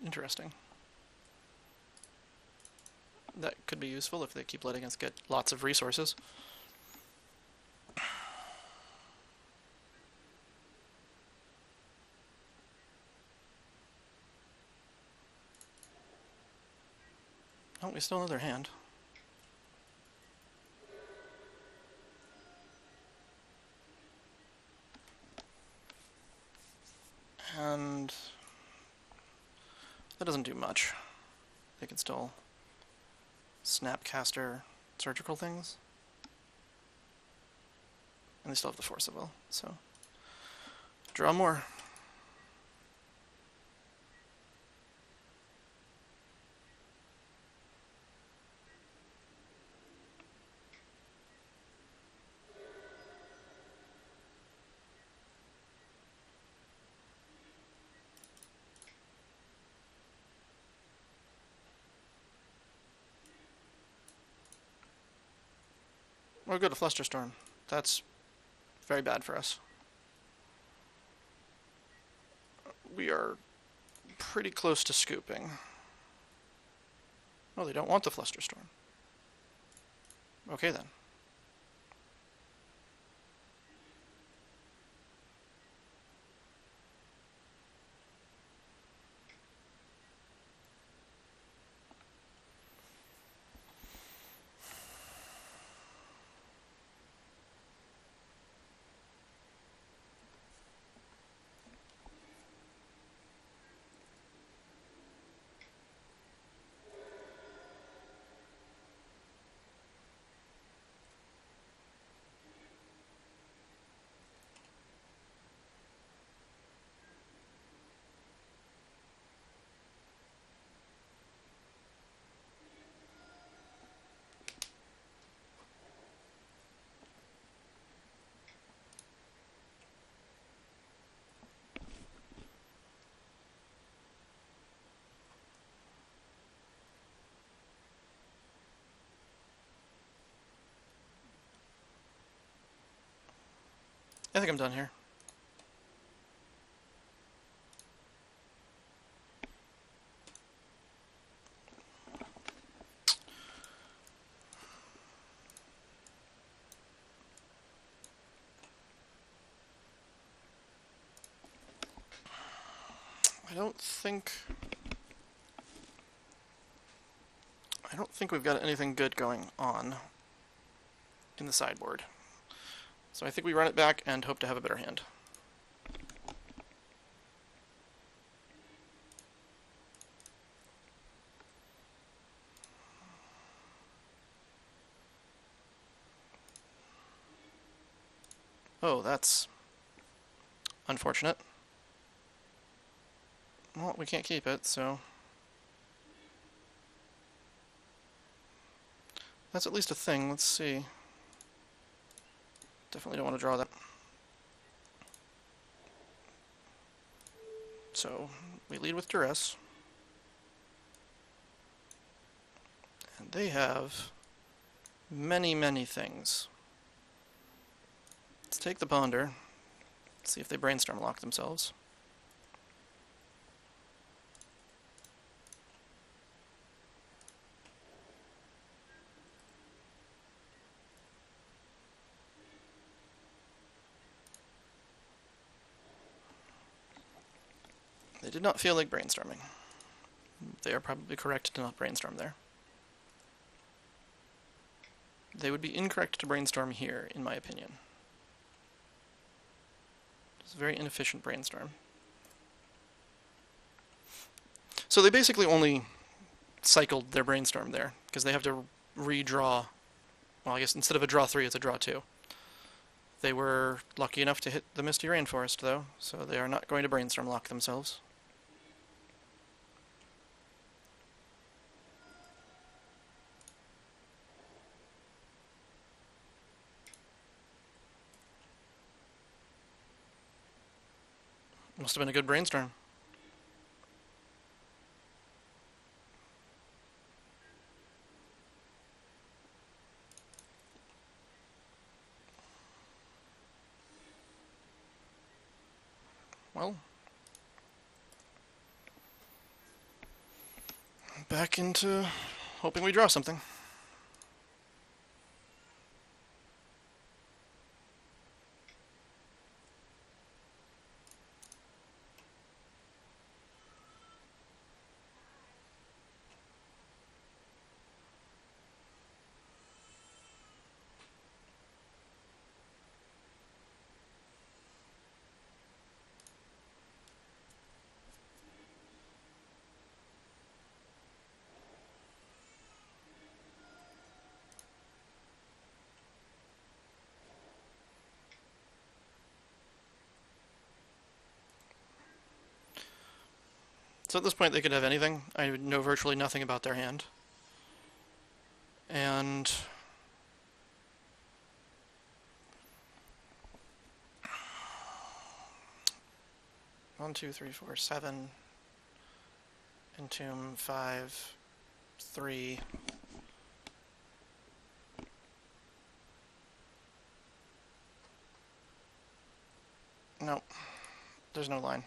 Interesting. That could be useful if they keep letting us get lots of resources. Oh, we still have their hand. And that doesn't do much. They can still snapcaster surgical things. And they still have the force of will, so draw more. Or go to Flusterstorm. That's very bad for us. We are pretty close to scooping. Oh, they don't want the Flusterstorm. Okay then. I think I'm done here. I don't think we've got anything good going on in the sideboard. So I think we run it back and hope to have a better hand. Oh, that's unfortunate. Well, we can't keep it, so that's at least a thing. Let's see. Definitely don't want to draw that. So we lead with duress. And they have many, many things. Let's take the ponder. See if they brainstorm lock themselves. They did not feel like brainstorming. they are probably correct to not brainstorm there. They would be incorrect to brainstorm here, in my opinion. It's a very inefficient brainstorm. So they basically only cycled their brainstorm there, because they have to redraw. Well, I guess instead of a draw 3, it's a draw 2. They were lucky enough to hit the Misty Rainforest, though, so they are not going to brainstorm lock themselves. Must have been a good brainstorm. Well, back into hoping we draw something. So at this point they could have anything. I know virtually nothing about their hand. And 1, 2, 3, 4, 7. Entomb 5, 3. Nope. There's no line.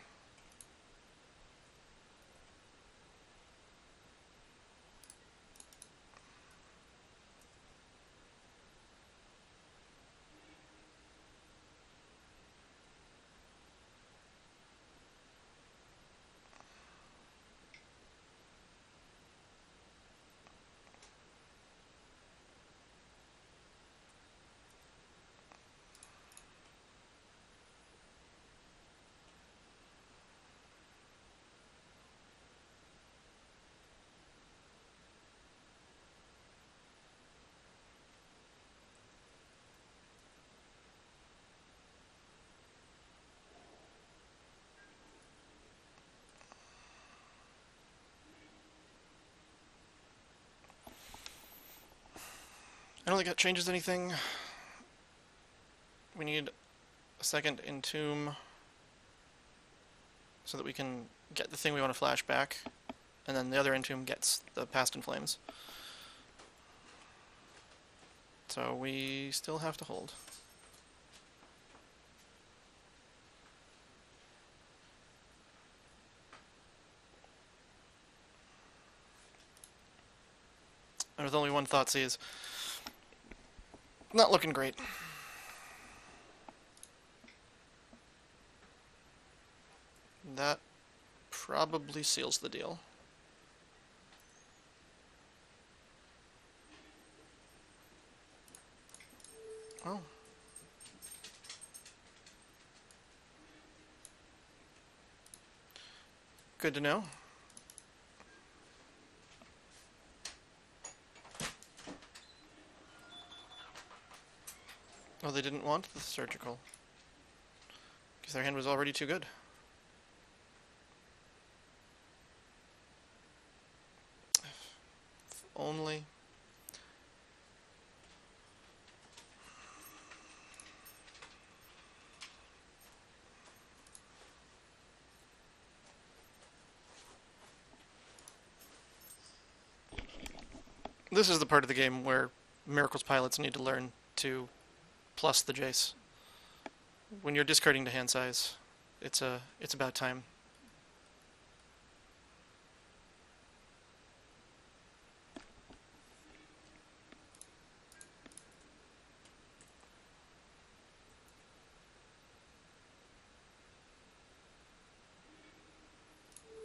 I don't think that changes anything. We need a second Entomb so that we can get the thing we want to flash back, and then the other Entomb gets the Past in Flames. So we still have to hold. And with only one Thoughtseize, not looking great. That probably seals the deal. Oh. Good to know. Oh, they didn't want the surgical, because their hand was already too good. If only. This is the part of the game where Miracles pilots need to learn to plus the Jace. When you're discarding to hand size, it's about time.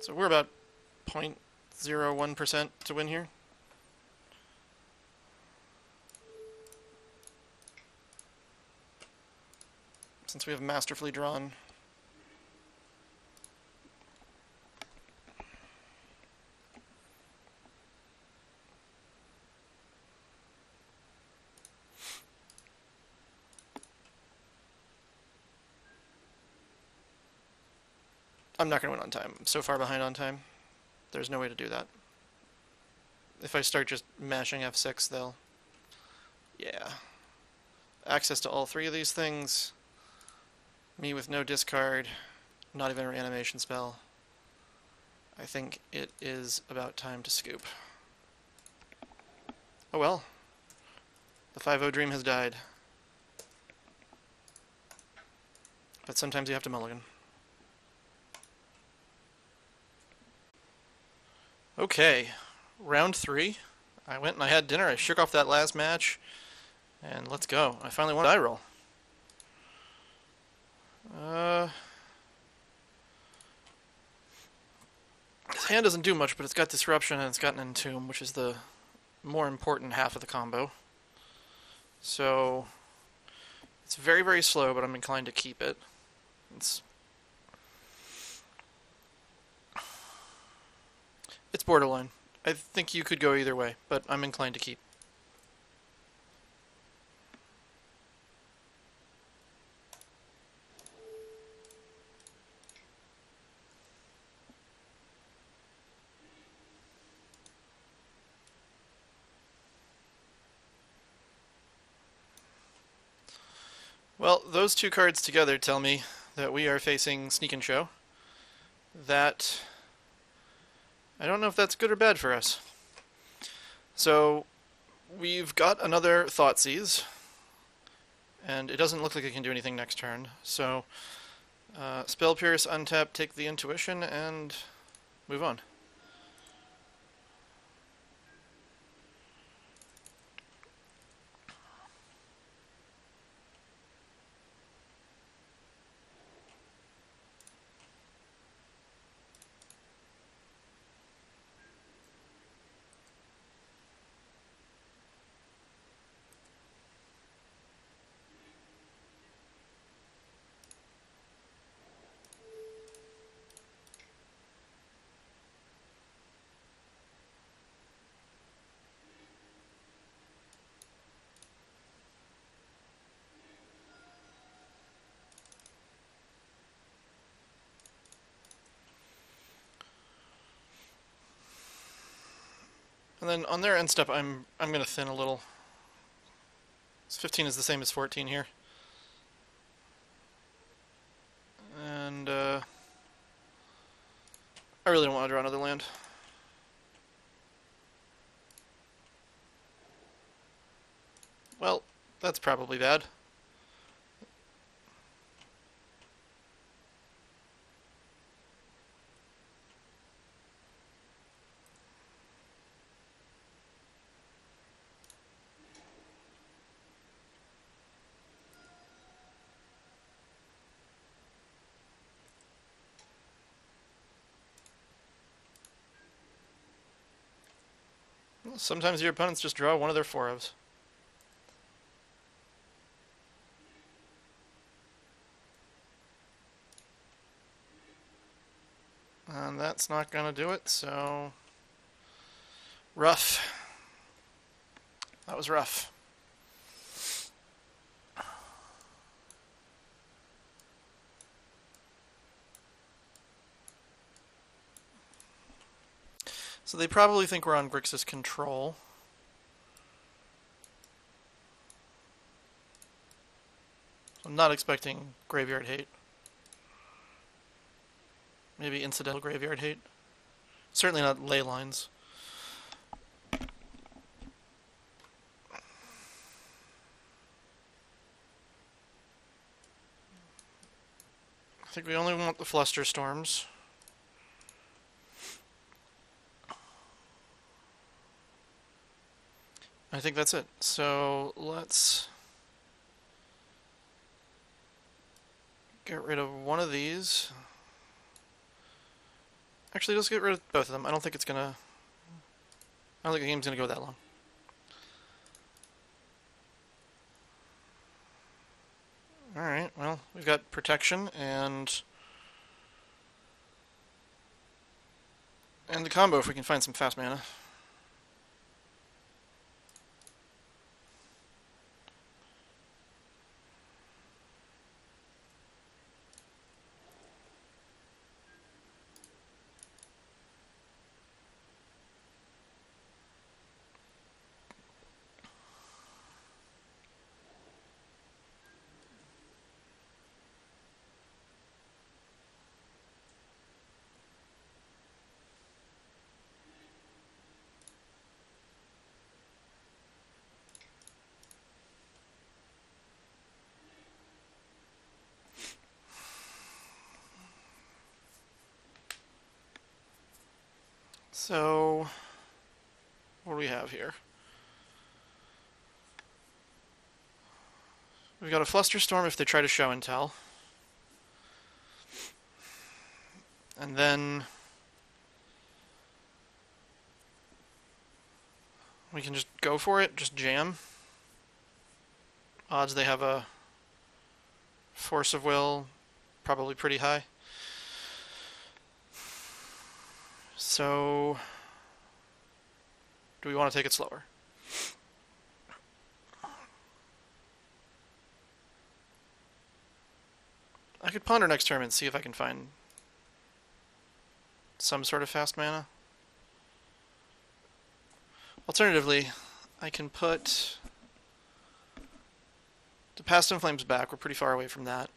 So we're about 0.3 0.01% to win here. Since we have masterfully drawn. I'm not going to win on time. I'm so far behind on time. There's no way to do that. If I start just mashing F6, they'll... Yeah. Access to all three of these things. Me with no discard. Not even a reanimation spell. I think it is about time to scoop. Oh well. The 5-0 dream has died. But sometimes you have to mulligan. Okay, round 3. I went and I had dinner, I shook off that last match, and let's go. I finally won a die roll. This hand doesn't do much, but it's got Disruption and it's got an Entomb, which is the more important half of the combo. So, it's very, very slow, but I'm inclined to keep it. It's borderline. I think you could go either way, but I'm inclined to keep. Well, those two cards together tell me that we are facing Sneak and Show. That... I don't know if that's good or bad for us. So, we've got another Thoughtseize, and it doesn't look like it can do anything next turn. So, Spell Pierce, untap, take the Intuition, and move on. And then on their end step, I'm going to thin a little. 15 is the same as 14 here. And I really don't want to draw another land. Well, that's probably bad. Sometimes your opponents just draw one of their 4-ofs. And that's not going to do it, so... Rough. That was rough. So they probably think we're on Grixis control. I'm not expecting graveyard hate. Maybe incidental graveyard hate. Certainly not ley lines. I think we only want the Fluster Storms. I think that's it. So let's get rid of one of these. Actually, let's get rid of both of them. I don't think it's gonna I don't think the game's going to go that long. Alright, well, we've got protection and the combo if we can find some fast mana. So, what do we have here? We've got a Flusterstorm if they try to show and tell. And then we can just go for it, just jam. Odds they have a force of will, probably pretty high. So, do we want to take it slower? I could ponder next turn and see if I can find some sort of fast mana. Alternatively, I can put the Past in Flames back. We're pretty far away from that.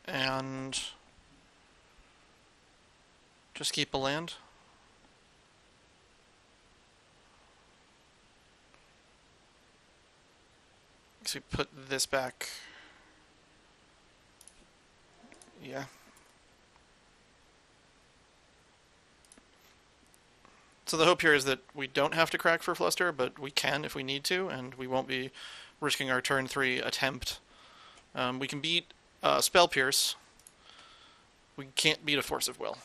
And just keep a land. So we put this back. Yeah. So the hope here is that we don't have to crack for Fluster, but we can if we need to, and we won't be risking our turn 3 attempt. We can beat Spell Pierce. We can't beat a Force of Will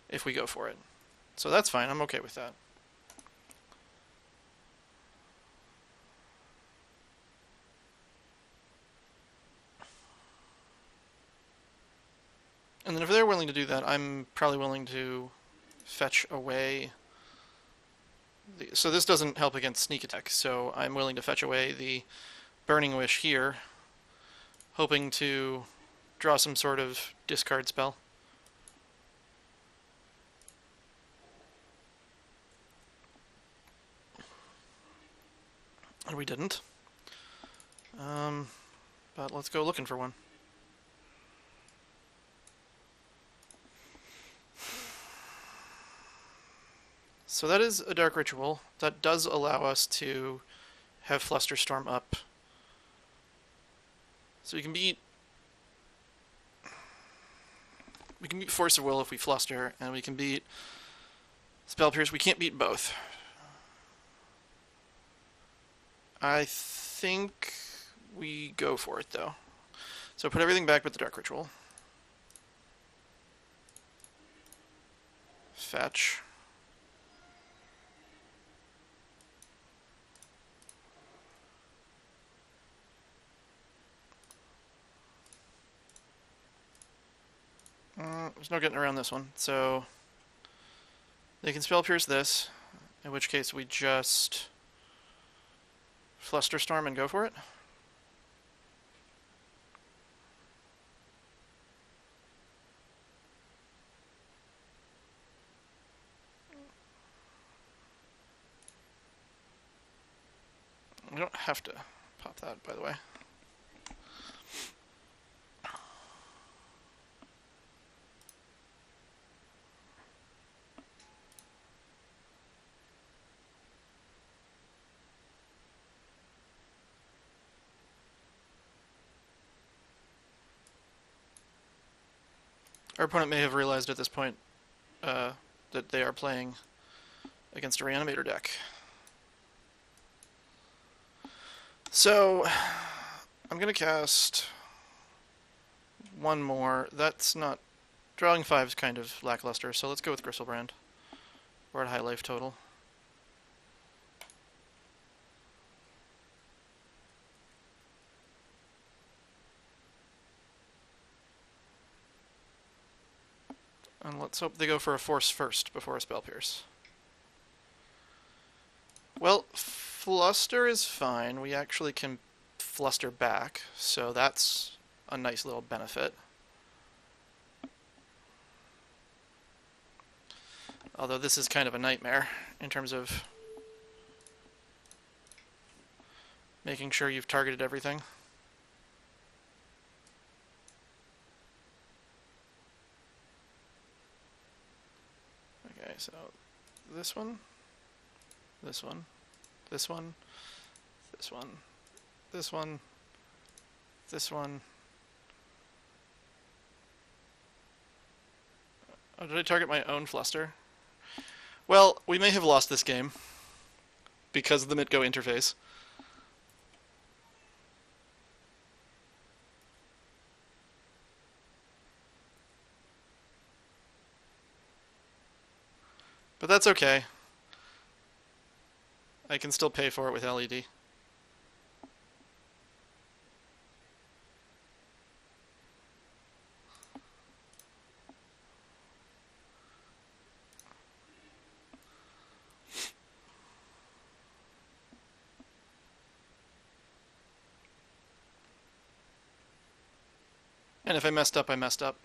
if we go for it. So that's fine, I'm okay with that. And then if they're willing to do that, I'm probably willing to fetch away... So this doesn't help against sneak attack, so I'm willing to fetch away the Burning Wish here, hoping to draw some sort of discard spell. And we didn't. But let's go looking for one. So that is a Dark Ritual. That does allow us to have Flusterstorm up. So we can beat Force of Will if we Fluster, and we can beat Spell Pierce. We can't beat both. I think we go for it, though. So put everything back but the Dark Ritual. Fetch. There's no getting around this one, so they can Spell Pierce this, in which case we just Flusterstorm and go for it. We don't have to pop that, by the way. Our opponent may have realized at this point that they are playing against a Reanimator deck. So, I'm going to cast one more. That's not... Drawing 5 is kind of lackluster, so let's go with Gristlebrand. We're at high life total. And let's hope they go for a force first before a spell pierce. Well, fluster is fine. We actually can fluster back, so that's a nice little benefit. Although this is kind of a nightmare in terms of making sure you've targeted everything. Okay, so this one, this one, this one, this one, this one, this one. Oh, did I target my own fluster? Well, we may have lost this game because of the mid-go interface. But that's okay. I can still pay for it with LED. And if I messed up, I messed up.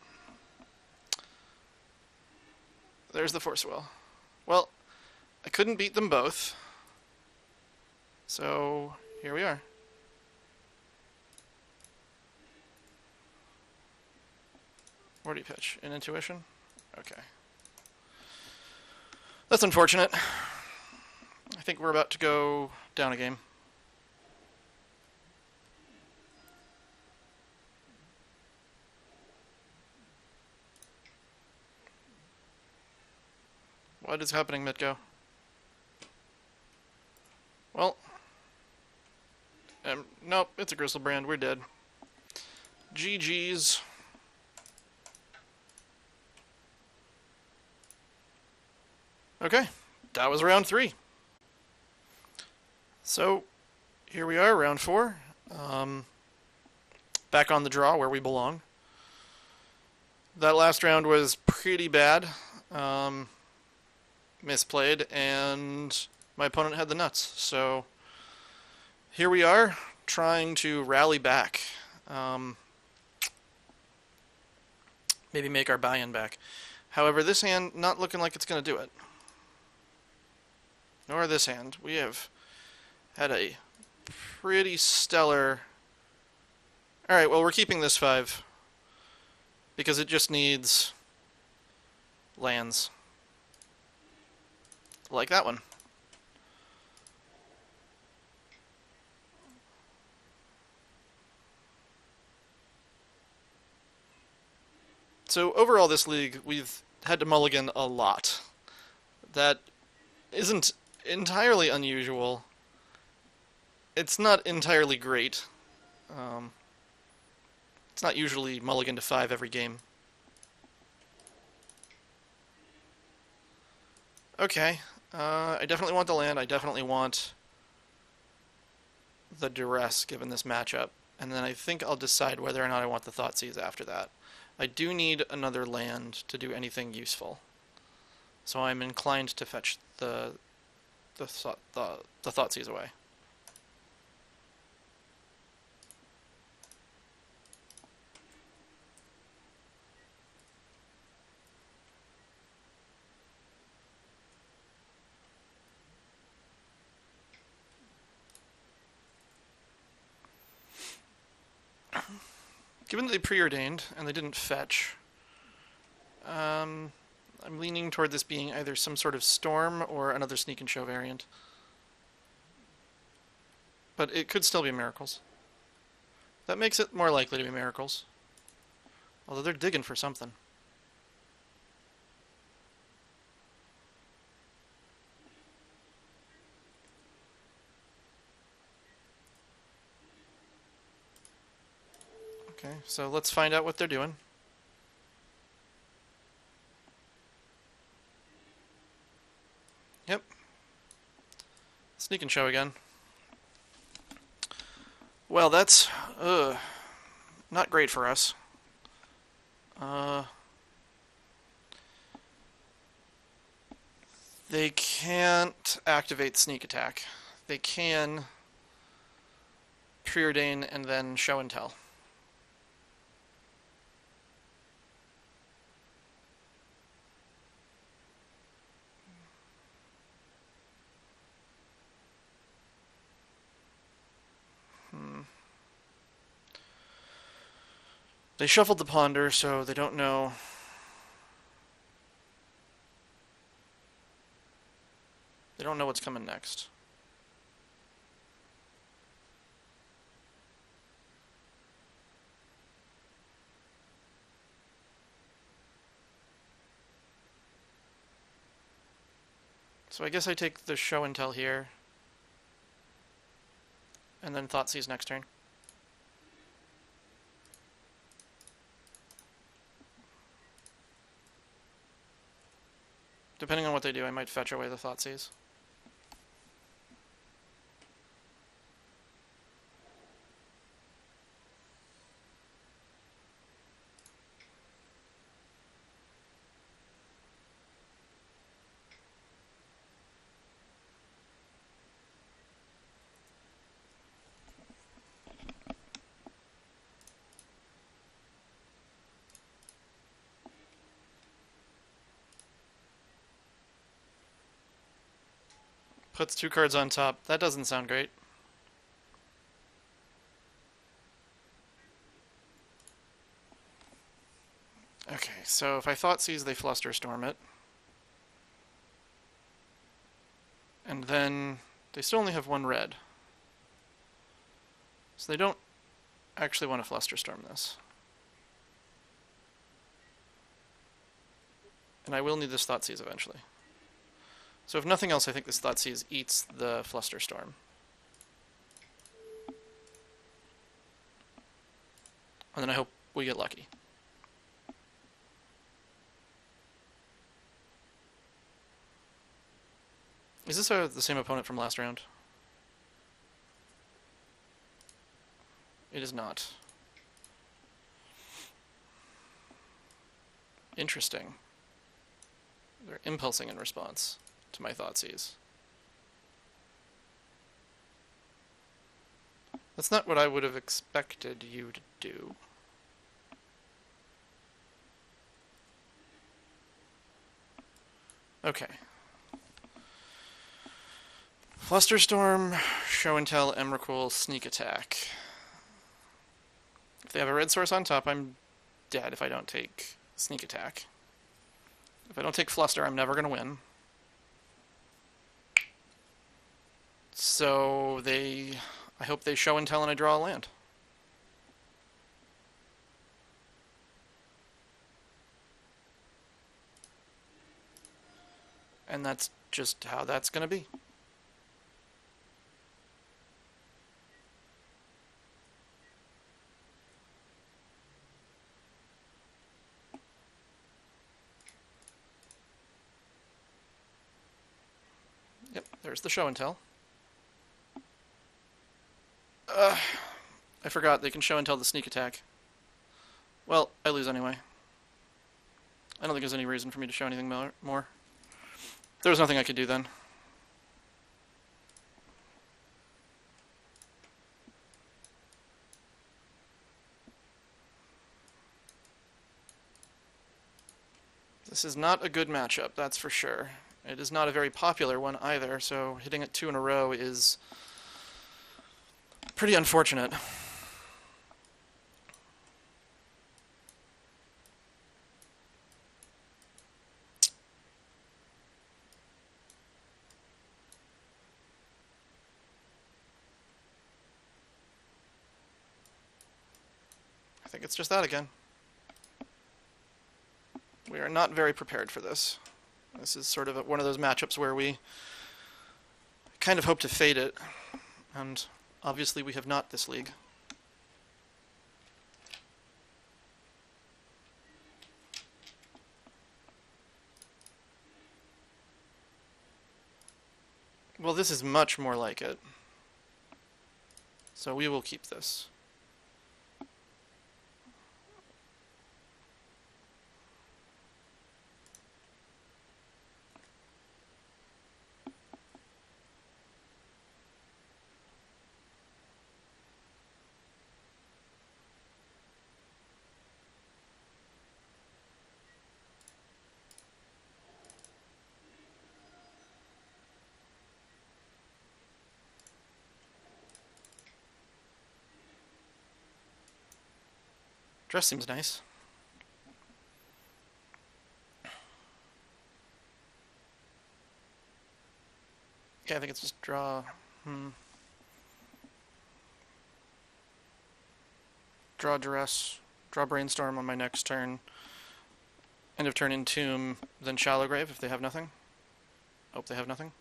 There's the force will. Well, I couldn't beat them both. So, here we are. Where do you pitch? In intuition? Okay. That's unfortunate. I think we're about to go down a game. What is happening, mid-go? Well, nope, it's a Griselbrand. We're dead. GG's. Okay, that was round 3. So, here we are, round 4. Back on the draw where we belong. That last round was pretty bad. Misplayed, and my opponent had the nuts. So here we are, trying to rally back. Maybe make our buy-in back. However, this hand, not looking like it's going to do it. Nor this hand. We have had a pretty stellar... Alright, well, we're keeping this 5. Because it just needs lands. Like that one. So overall this league, we've had to mulligan a lot. That isn't entirely unusual. It's not entirely great. It's not usually mulligan to 5 every game. Okay. I definitely want the land. I definitely want the duress given this matchup. And then I think I'll decide whether or not I want the Thoughtseize after that. I do need another land to do anything useful. So I'm inclined to fetch the Thoughtseize away. Given that they preordained and they didn't fetch, I'm leaning toward this being either some sort of storm or another sneak and show variant. But it could still be miracles. That makes it more likely to be miracles. Although they're digging for something. Okay, so let's find out what they're doing. Sneak and show again. Well, that's not great for us. They can't activate sneak attack. They can preordain and then show and tell. They shuffled the ponder, so they don't know. They don't know what's coming next. So I guess I take the show and tell here. And then Thoughtseize next turn. Depending on what they do, I might fetch away the Thoughtseize. Puts 2 cards on top. That doesn't sound great. Okay, so if I Thoughtseize, they Flusterstorm it. And then they still only have 1 red. So they don't actually want to Flusterstorm this. And I will need this Thoughtseize eventually. So if nothing else, I think this Thoughtseize eats the Flusterstorm. And then I hope we get lucky. Is this the same opponent from last round? It is not. Interesting. They're impulsing in response to my Thoughtseize. That's not what I would have expected you to do. Okay. Flusterstorm, Show and Tell, Emrakul, Sneak Attack. If they have a red source on top, I'm dead if I don't take Sneak Attack. If I don't take Fluster, I'm never going to win. So I hope they Show and Tell and I draw a land. And that's just how that's going to be. Yep, there's the Show and Tell. I forgot they can Show and Tell the Sneak Attack. Well, I lose anyway. I don't think there's any reason for me to show anything more. There was nothing I could do then. This is not a good matchup, that's for sure. It is not a very popular one either, so hitting it 2 in a row is pretty unfortunate. I think it's just that again. We are not very prepared for this. This is sort of one of those matchups where we kind of hope to fade it, and obviously we have not this league. Well, this is much more like it. So we will keep this. Dress seems nice. Yeah, I think it's just draw. Draw Duress. Draw Brainstorm on my next turn. End of turn Entomb, then Shallow Grave if they have nothing. Hope they have nothing.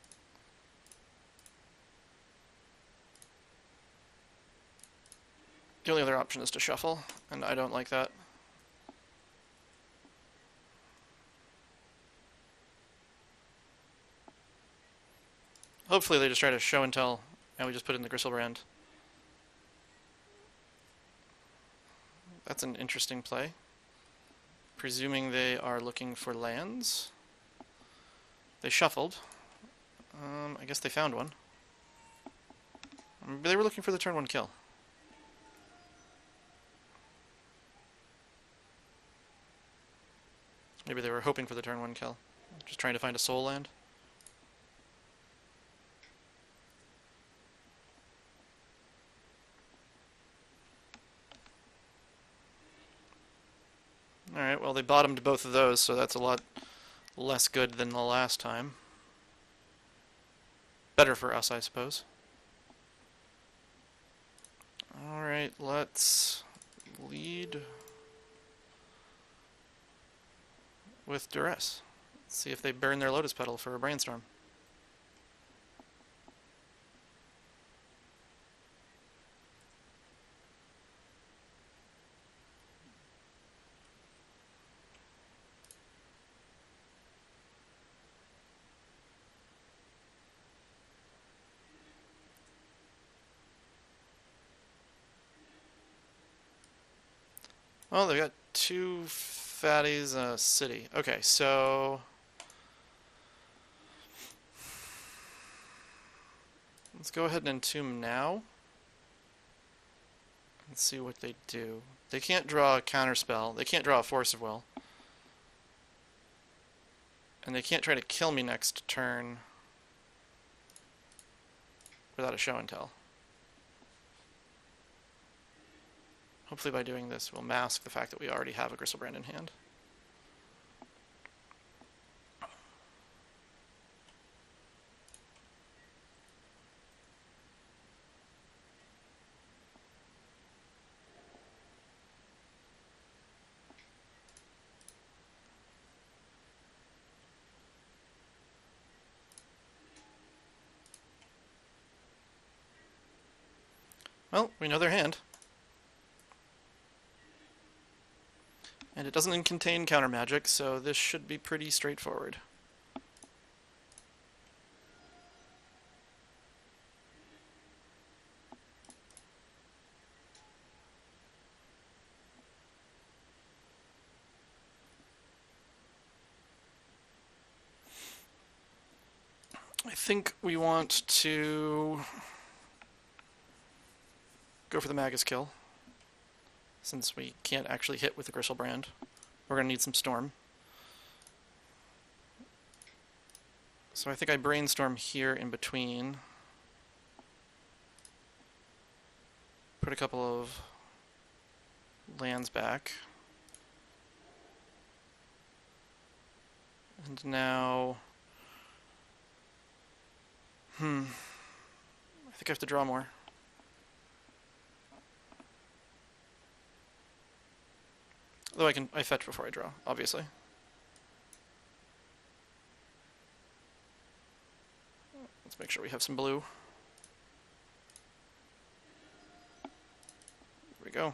The only other option is to shuffle, and I don't like that. Hopefully they just try to show and tell, and we just put in the Gristlebrand. That's an interesting play. Presuming they are looking for lands. They shuffled. I guess they found one. Maybe they were looking for the turn 1 kill. Maybe they were hoping for the turn 1 kill. Just trying to find a soul land. Alright, well they bottomed both of those, so that's a lot less good than the last time. Better for us, I suppose. Alright, let's lead with Duress. Let's see if they burn their Lotus Petal for a Brainstorm. Well, they've got 2 fatties and a city. Okay, so let's go ahead and entomb now and see what they do. They can't draw a counterspell. They can't draw a Force of Will. And they can't try to kill me next turn without a show and tell. Hopefully by doing this we'll mask the fact that we already have a Gristlebrand in hand. Well, we know their hand. And it doesn't contain counter magic, so this should be pretty straightforward. I think we want to go for the Magus kill, since we can't actually hit with the Gristlebrand. We're going to need some Storm. So I think I Brainstorm here in between. Put a couple of lands back. And now... I think I have to draw more. Though I fetch before I draw, obviously. Let's make sure we have some blue. There we go.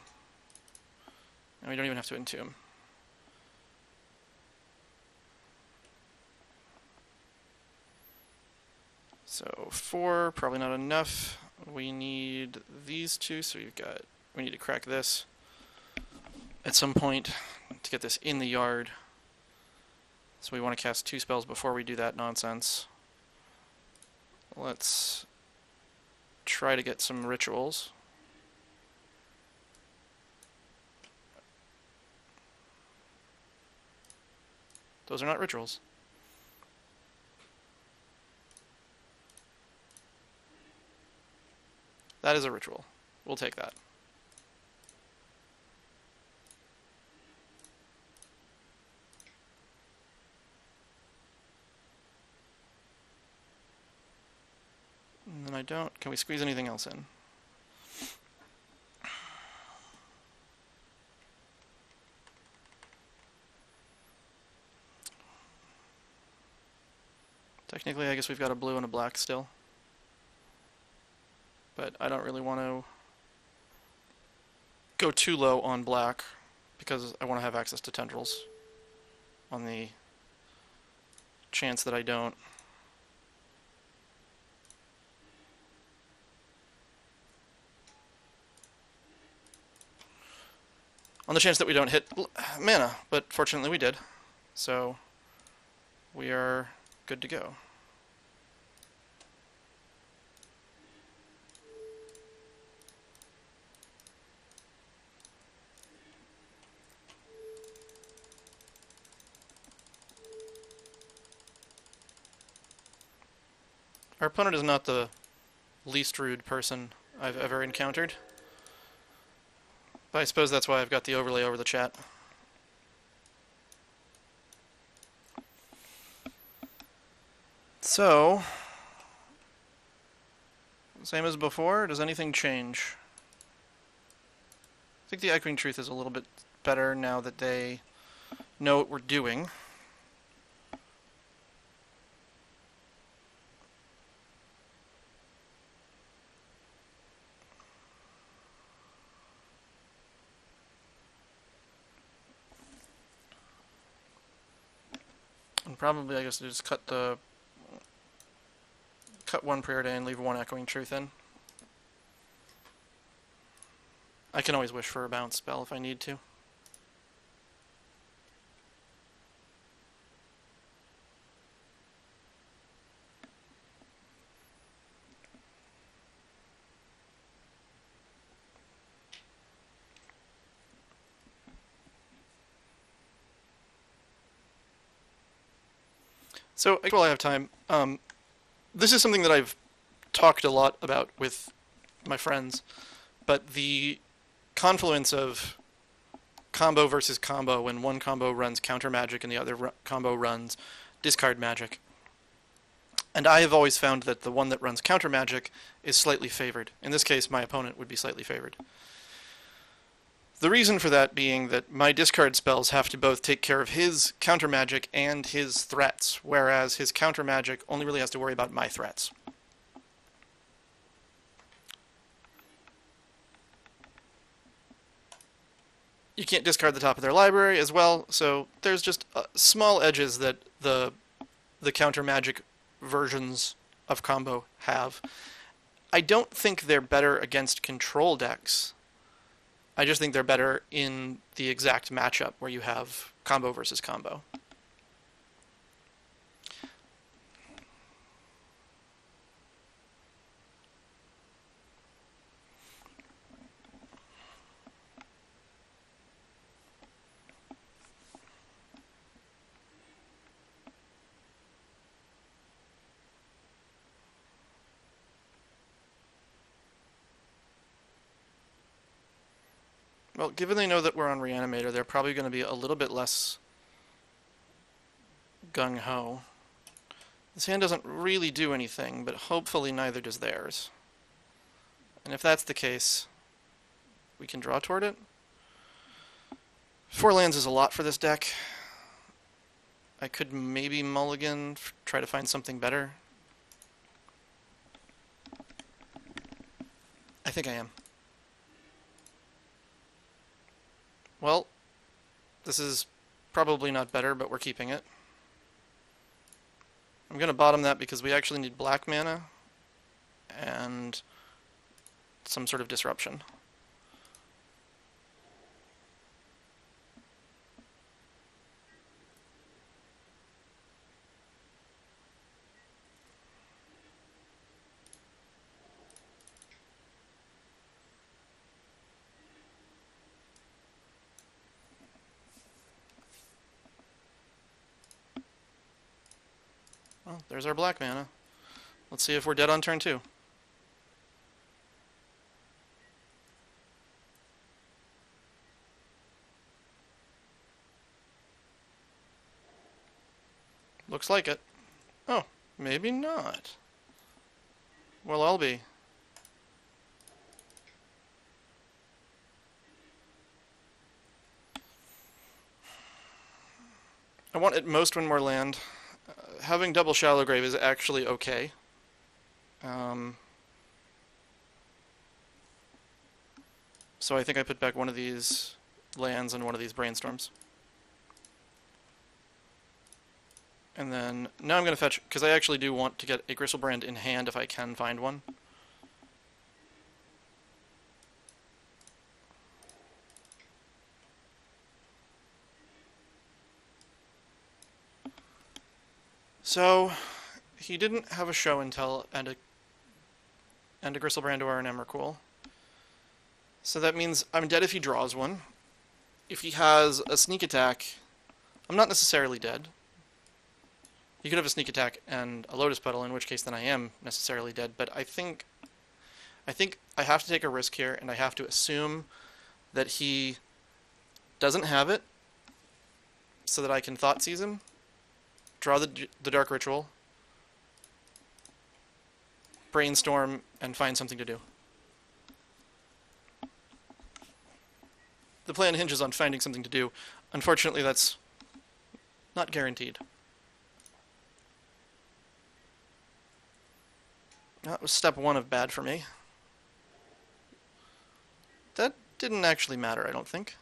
And we don't even have to entomb. So 4, probably not enough. We need these two, so we need to crack this at some point to get this in the yard. So we want to cast 2 spells before we do that nonsense. Let's try to get some rituals. Those are not rituals. That is a ritual. We'll take that. And then I don't... Can we squeeze anything else in? Technically, I guess we've got a blue and a black still. But I don't really want to go too low on black because I want to have access to tendrils on the chance that I don't. On the chance that we don't hit mana, but fortunately we did. So we are good to go. Our opponent is not the least rude person I've ever encountered. But I suppose that's why I've got the overlay over the chat. So, same as before, does anything change? I think the Echoing Truth is a little bit better now that they know what we're doing. And probably, I guess, just cut one Prayer Day and leave one Echoing Truth in. I can always wish for a bounce spell if I need to. So, while I have time, this is something that I've talked a lot about with my friends, but the confluence of combo versus combo when one combo runs counter magic and the other combo runs discard magic. And I have always found that the one that runs counter magic is slightly favored. In this case, my opponent would be slightly favored. The reason for that being that my discard spells have to both take care of his counter magic and his threats, whereas his counter magic only really has to worry about my threats. You can't discard the top of their library as well, so there's just small edges that the counter magic versions of combo have. I don't think they're better against control decks. I just think they're better in the exact matchup where you have combo versus combo. Well, given they know that we're on Reanimator, they're probably going to be a little bit less gung-ho. This hand doesn't really do anything, but hopefully neither does theirs. And if that's the case, we can draw toward it. 4 lands is a lot for this deck. I could maybe mulligan, try to find something better. I think I am. Well, this is probably not better, but we're keeping it. I'm going to bottom that because we actually need black mana. and some sort of disruption. Well, there's our black mana. Let's see if we're dead on turn 2. Looks like it. Oh, maybe not. Well, I'll be. I want at most one more land. Having double Shallow Grave is actually okay. So I think I put back one of these lands and one of these Brainstorms. And then, now I'm going to fetch, because I actually do want to get a Gristlebrand in hand if I can find one. So, he didn't have a show and tell and a Gristlebrand or an Emrakul. So that means I'm dead if he draws one. If he has a sneak attack, I'm not necessarily dead. He could have a sneak attack and a Lotus Petal, in which case then I am necessarily dead, but I think I have to take a risk here, and I have to assume that he doesn't have it, so that I can Thoughtseize him, draw the Dark Ritual, Brainstorm, and find something to do. The plan hinges on finding something to do. Unfortunately, that's not guaranteed. That was step 1 of bad for me. That didn't actually matter, I don't think.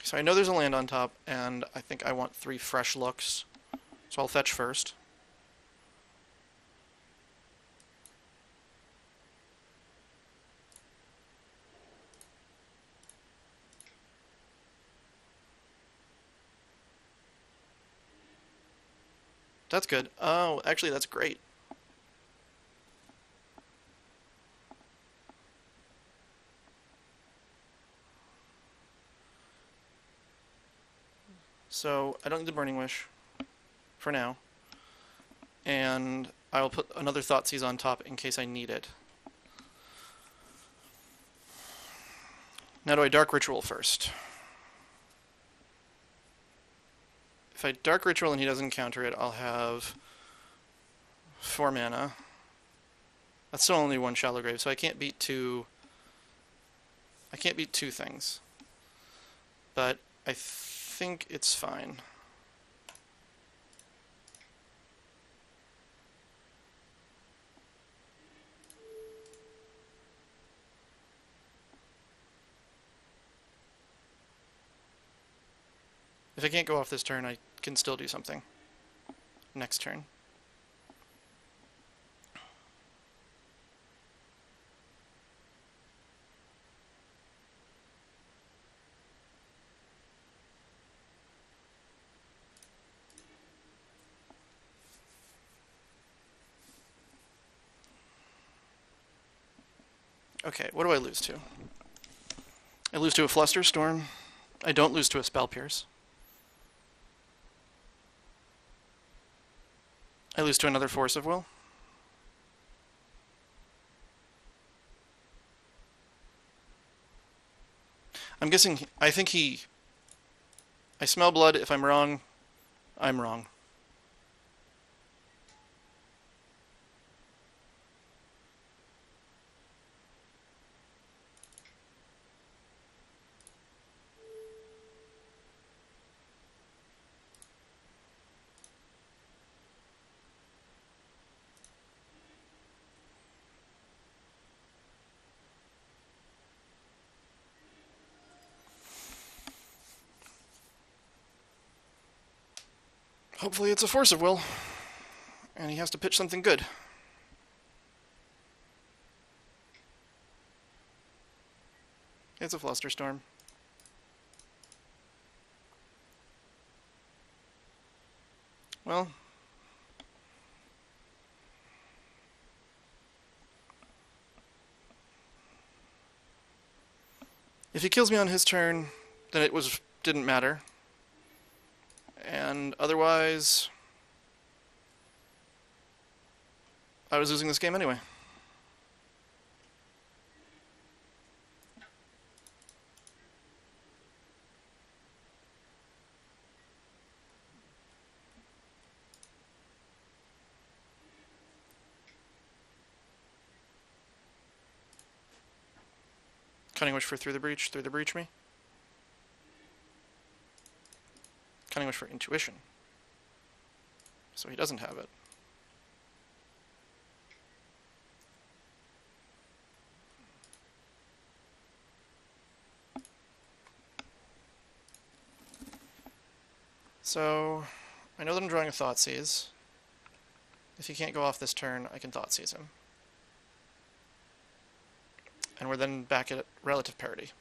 So I know there's a land on top, and I think I want 3 fresh looks. So I'll fetch first. That's good. Oh, actually that's great. So I don't need the Burning Wish for now. And I will put another Thoughtseize on top in case I need it. Now do I Dark Ritual first? If I Dark Ritual and he doesn't counter it, I'll have 4 mana. That's still only 1 Shallow Grave, so I can't beat 2. I can't beat 2 things. But I think it's fine. If I can't go off this turn, I can still do something next turn. Okay, what do I lose to? I lose to a Flusterstorm. I don't lose to a Spell Pierce. I lose to another Force of Will. I'm guessing, I smell blood. If I'm wrong, I'm wrong. Hopefully it's a force of will, and he has to pitch something good. It's a Flusterstorm. Well, if he kills me on his turn, then it didn't matter. And otherwise, I was losing this game anyway. Cunning Wish for through the breach me. Cunning Wish for Intuition. So he doesn't have it. So, I know that I'm drawing a Thoughtseize. If he can't go off this turn, I can Thoughtseize him. And we're then back at relative parity.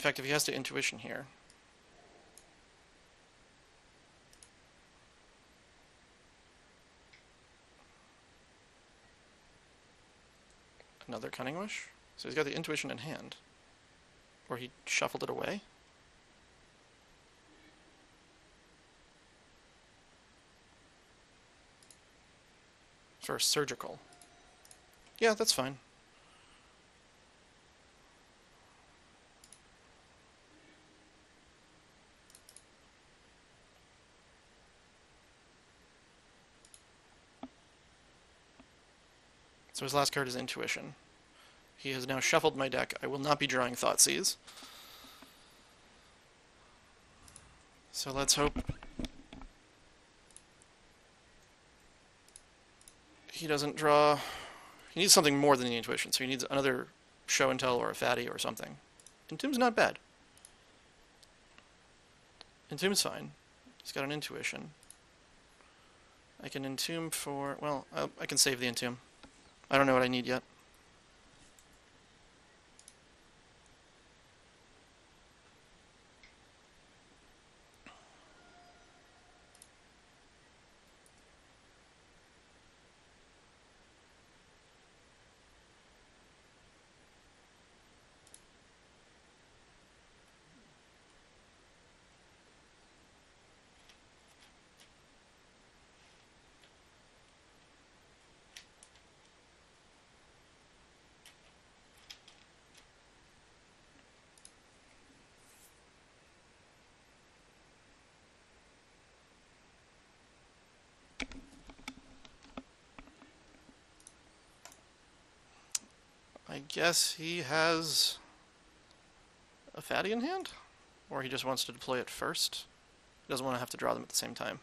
In fact, if he has to Intuition here, another Cunning Wish? So he's got the Intuition in hand. Or he shuffled it away? For Surgical. Yeah, that's fine. So his last card is Intuition. He has now shuffled my deck. I will not be drawing Thoughtseize. So let's hope he doesn't draw... He needs something more than the Intuition, so he needs another Show and Tell or a Fatty or something. Entomb's not bad. Entomb's fine. He's got an Intuition. I can Entomb for... Well, I can save the Entomb. I don't know what I need yet. I guess he has a Fatty in hand? Or he just wants to deploy it first? He doesn't want to have to draw them at the same time.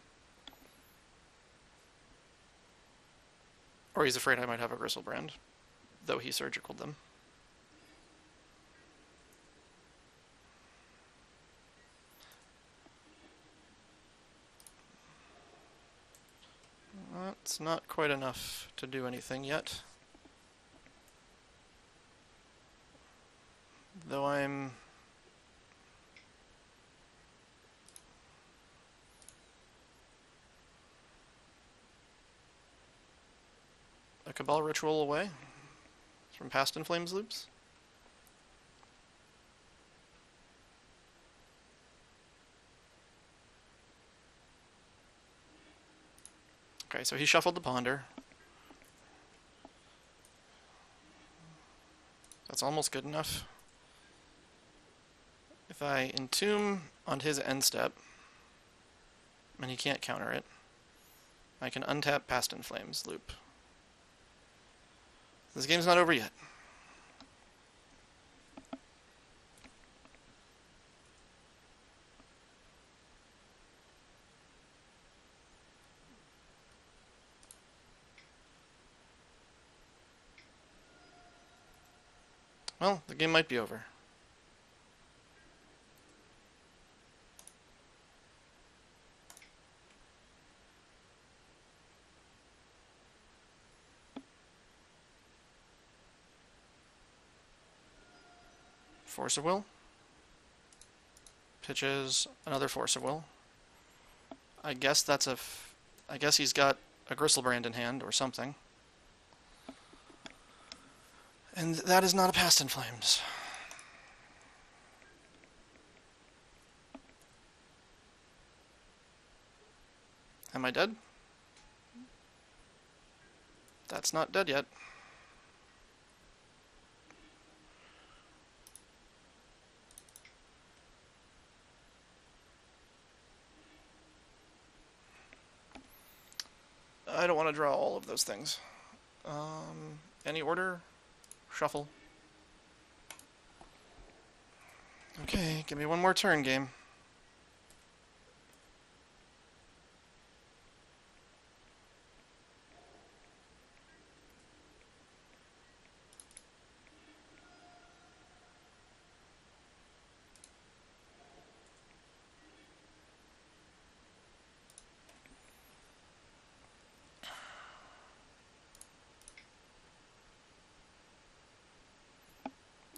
Or he's afraid I might have a Gristlebrand, though he surgicaled them. That's not quite enough to do anything yet. Though I'm... a Cabal Ritual away from Past in Flames loops. Okay, so he shuffled the Ponder. That's almost good enough. If I Entomb on his end step, and he can't counter it, I can untap Past in Flames loop. This game's not over yet. Well, the game might be over. Force of will. Pitches another force of will. I guess that's I guess he's got a Gristlebrand in hand or something. And that is not a Past in Flames. Am I dead? That's not dead yet. I don't want to draw all of those things. Any order? Shuffle. Okay, give me one more turn, game.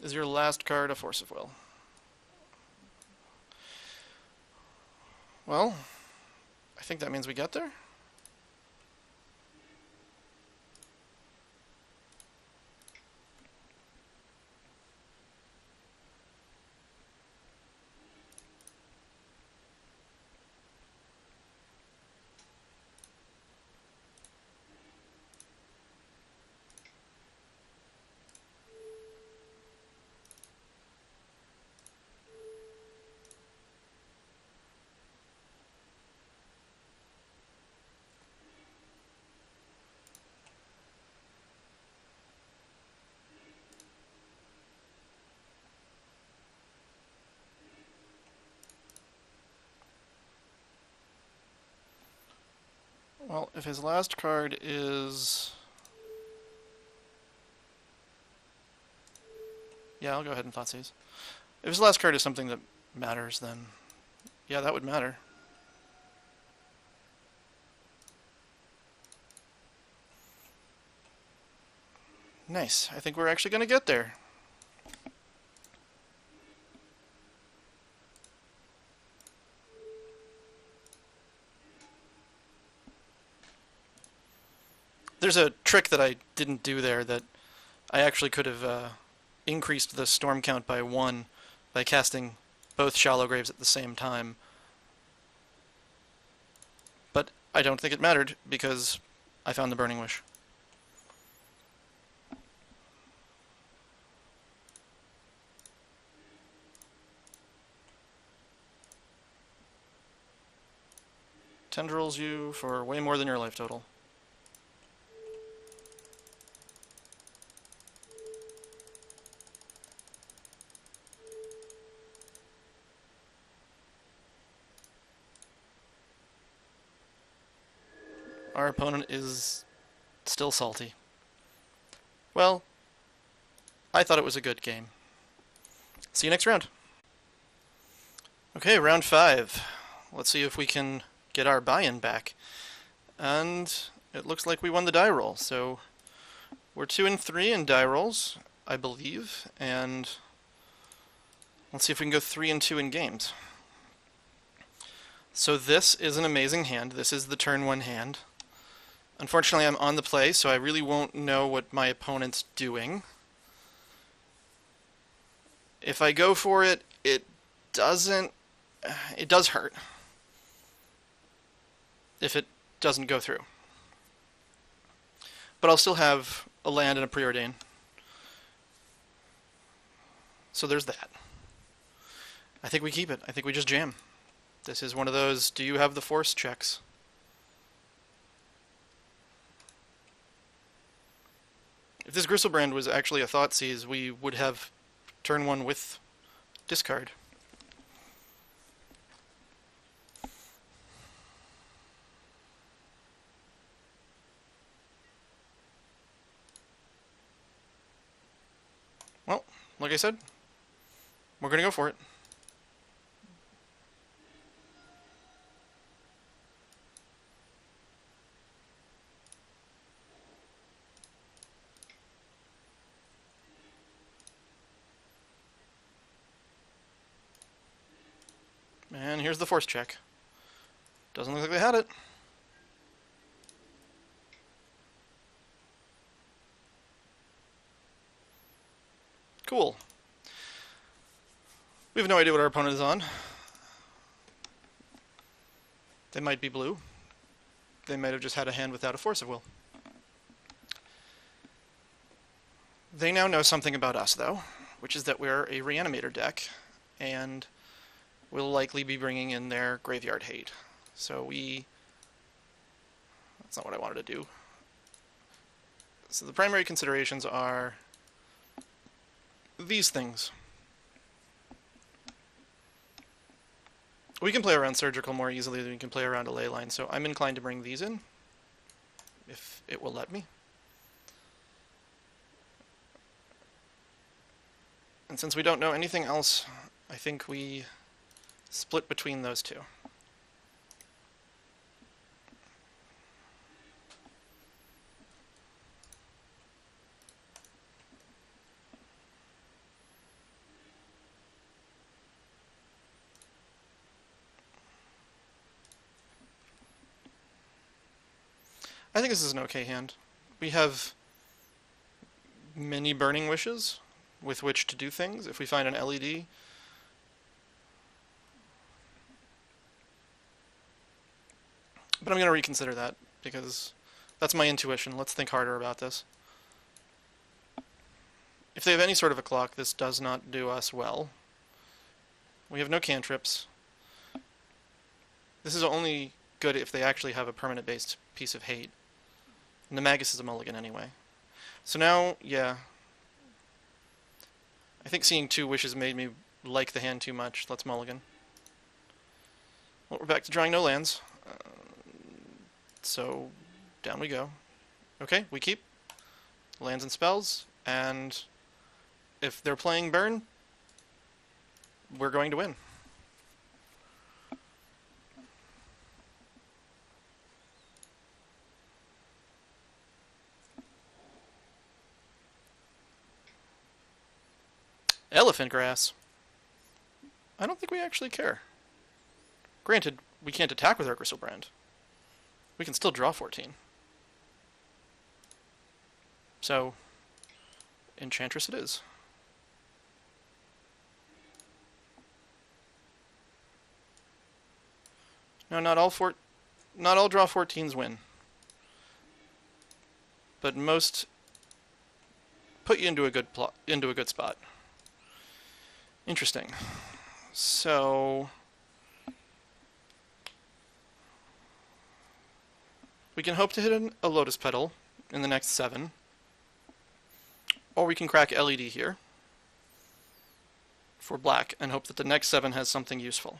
Is your last card a Force of Will? Well, I think that means we get there. Well, if his last card is... Yeah, I'll go ahead and Thoughtseize. If his last card is something that matters, then... Yeah, that would matter. Nice. I think we're actually going to get there. There's a trick that I didn't do there that I actually could have increased the storm count by 1 by casting both Shallow Graves at the same time. But I don't think it mattered because I found the Burning Wish. Tendrils you for way more than your life total. Our opponent is still salty. Well, I thought it was a good game. See you next round. Okay, round 5. Let's see if we can get our buy-in back. And it looks like we won the die roll, so we're 2 and 3 in die rolls, I believe, and let's see if we can go 3 and 2 in games. So this is an amazing hand. This is the turn 1 hand. Unfortunately, I'm on the play, so I really won't know what my opponent's doing. If I go for it, it does hurt if it doesn't go through. But I'll still have a land and a preordain. So there's that. I think we keep it. I think we just jam. This is one of those, do you have the force checks? If this Gristlebrand was actually a Thoughtseize, we would have turn 1 with discard. Well, like I said, we're going to go for it. And here's the force check. Doesn't look like they had it. Cool. We have no idea what our opponent is on. They might be blue. They might have just had a hand without a force of will. They now know something about us, though, which is that we're a Reanimator deck, and will likely be bringing in their Graveyard Hate. So that's not what I wanted to do. So the primary considerations are these things. We can play around Surgical more easily than we can play around a ley line, so I'm inclined to bring these in, if it will let me. And since we don't know anything else, I think we split between those two. I think this is an okay hand. We have many Burning Wishes with which to do things. If we find an LED, but I'm going to reconsider that because that's my intuition. Let's think harder about this. If they have any sort of a clock, this does not do us well. We have no cantrips. This is only good if they actually have a permanent-based piece of hate. And the Magus is a mulligan anyway. So now, yeah. I think seeing 2 wishes made me like the hand too much. Let's mulligan. Well, we're back to drawing no lands. So, down we go. Okay, we keep. Lands and spells, and if they're playing burn, we're going to win. Elephant grass. I don't think we actually care. Granted, we can't attack with our Gristlebrand. We can still draw 14. So, Enchantress it is. No, not all draw 14s win. But most put you into a good spot. Interesting. So we can hope to hit a Lotus Petal in the next 7. Or we can crack LED here for black and hope that the next 7 has something useful.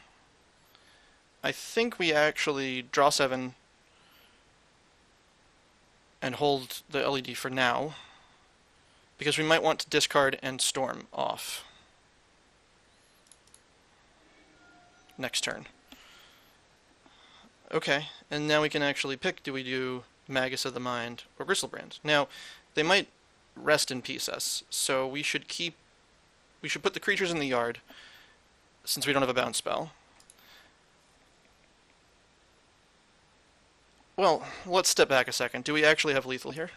I think we actually draw 7 and hold the LED for now, because we might want to discard and storm off next turn. Okay, and now we can actually pick, do we do Magus of the Mind or Gristlebrand? Now, they might rest in peace us, so we should put the creatures in the yard, since we don't have a bounce spell. Well, let's step back a second. Do we actually have lethal here?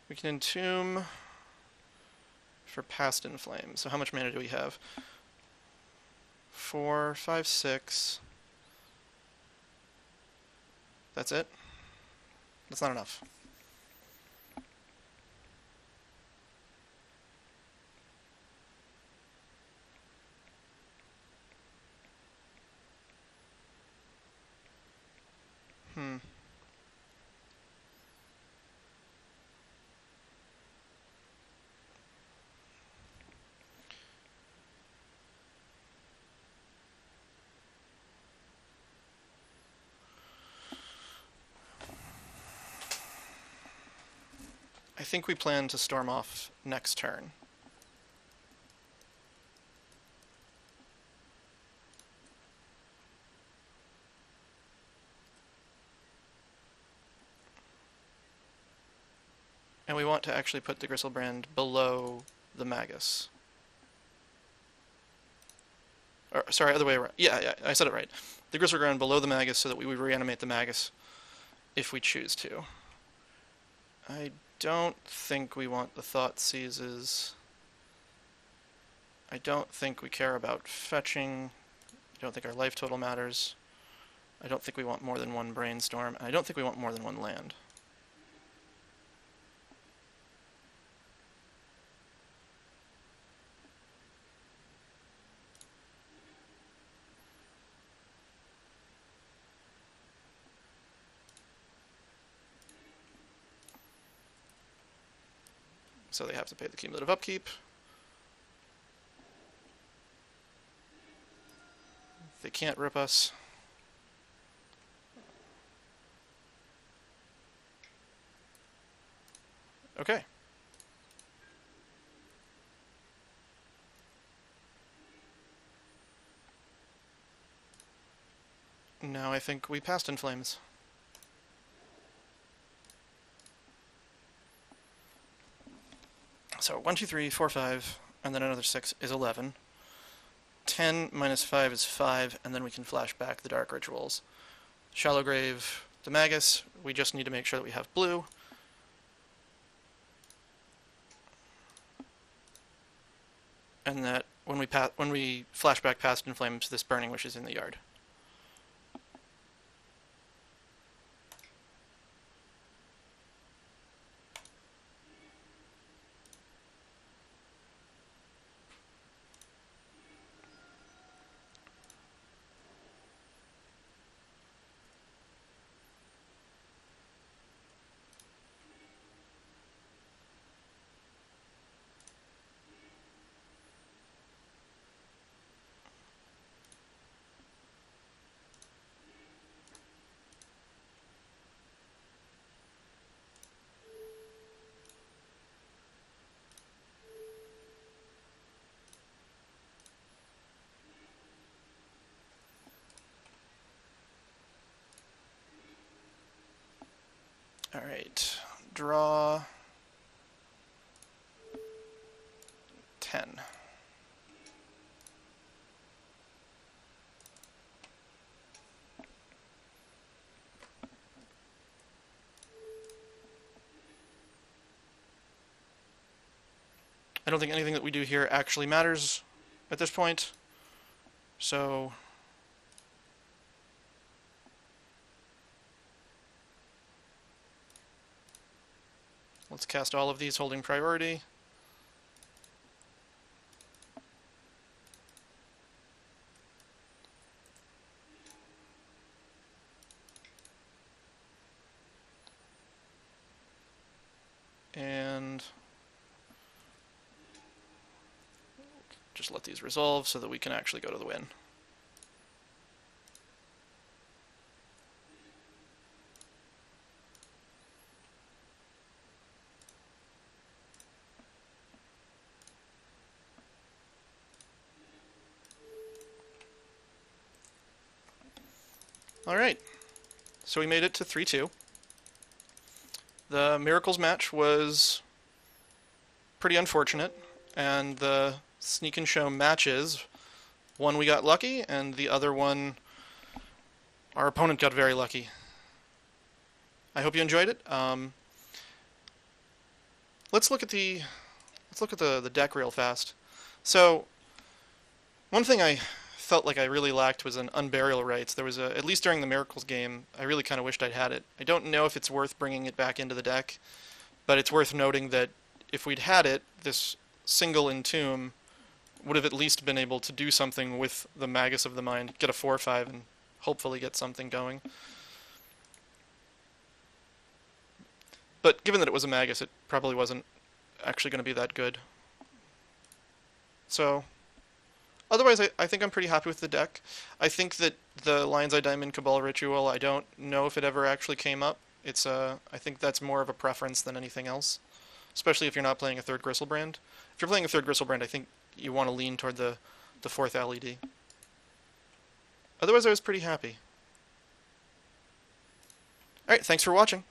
We can entomb for Past in Flame. So how much mana do we have? 4, 5, 6. That's it? That's not enough. think we plan to storm off next turn. And we want to actually put the Gristlebrand below the Magus. Or, sorry, other way around. Yeah, I said it right. The Gristlebrand below the Magus so that we would reanimate the Magus if we choose to. I don't think we want the Thoughtseizes. I don't think we care about fetching. I don't think our life total matters. I don't think we want more than one Brainstorm. And I don't think we want more than one land. So they have to pay the cumulative upkeep. They can't rip us. Okay. Now I think we passed in flames. So 1, 2, 3, 4, 5, and then another 6 is 11. 10 minus 5 is 5, and then we can flash back the Dark Rituals. Shallow Grave, the Magus, we just need to make sure that we have blue. And that when we flash back past in flames, this Burning Wish is in the yard. Alright, draw 10. I don't think anything that we do here actually matters at this point, so let's cast all of these holding priority. And just let these resolve so that we can actually go to the win. Alright, so we made it to 3-2. The Miracles match was pretty unfortunate, and the Sneak and Show matches, one we got lucky, and the other one our opponent got very lucky. I hope you enjoyed it. Let's look at the deck real fast. So one thing I felt like I really lacked was an Unburial Rites. There was at least during the Miracles game, I really kind of wished I'd had it. I don't know if it's worth bringing it back into the deck, but it's worth noting that if we'd had it, this single Entomb would have at least been able to do something with the Magus of the Mind, get a 4/5, and hopefully get something going. But given that it was a Magus, it probably wasn't actually going to be that good. So otherwise, I think I'm pretty happy with the deck. I think that the Lion's Eye Diamond Cabal Ritual, I don't know if it ever actually came up. I think that's more of a preference than anything else. especially if you're not playing a third Gristlebrand. If you're playing a third Gristlebrand, I think you want to lean toward the fourth LED. Otherwise, I was pretty happy. Alright, thanks for watching.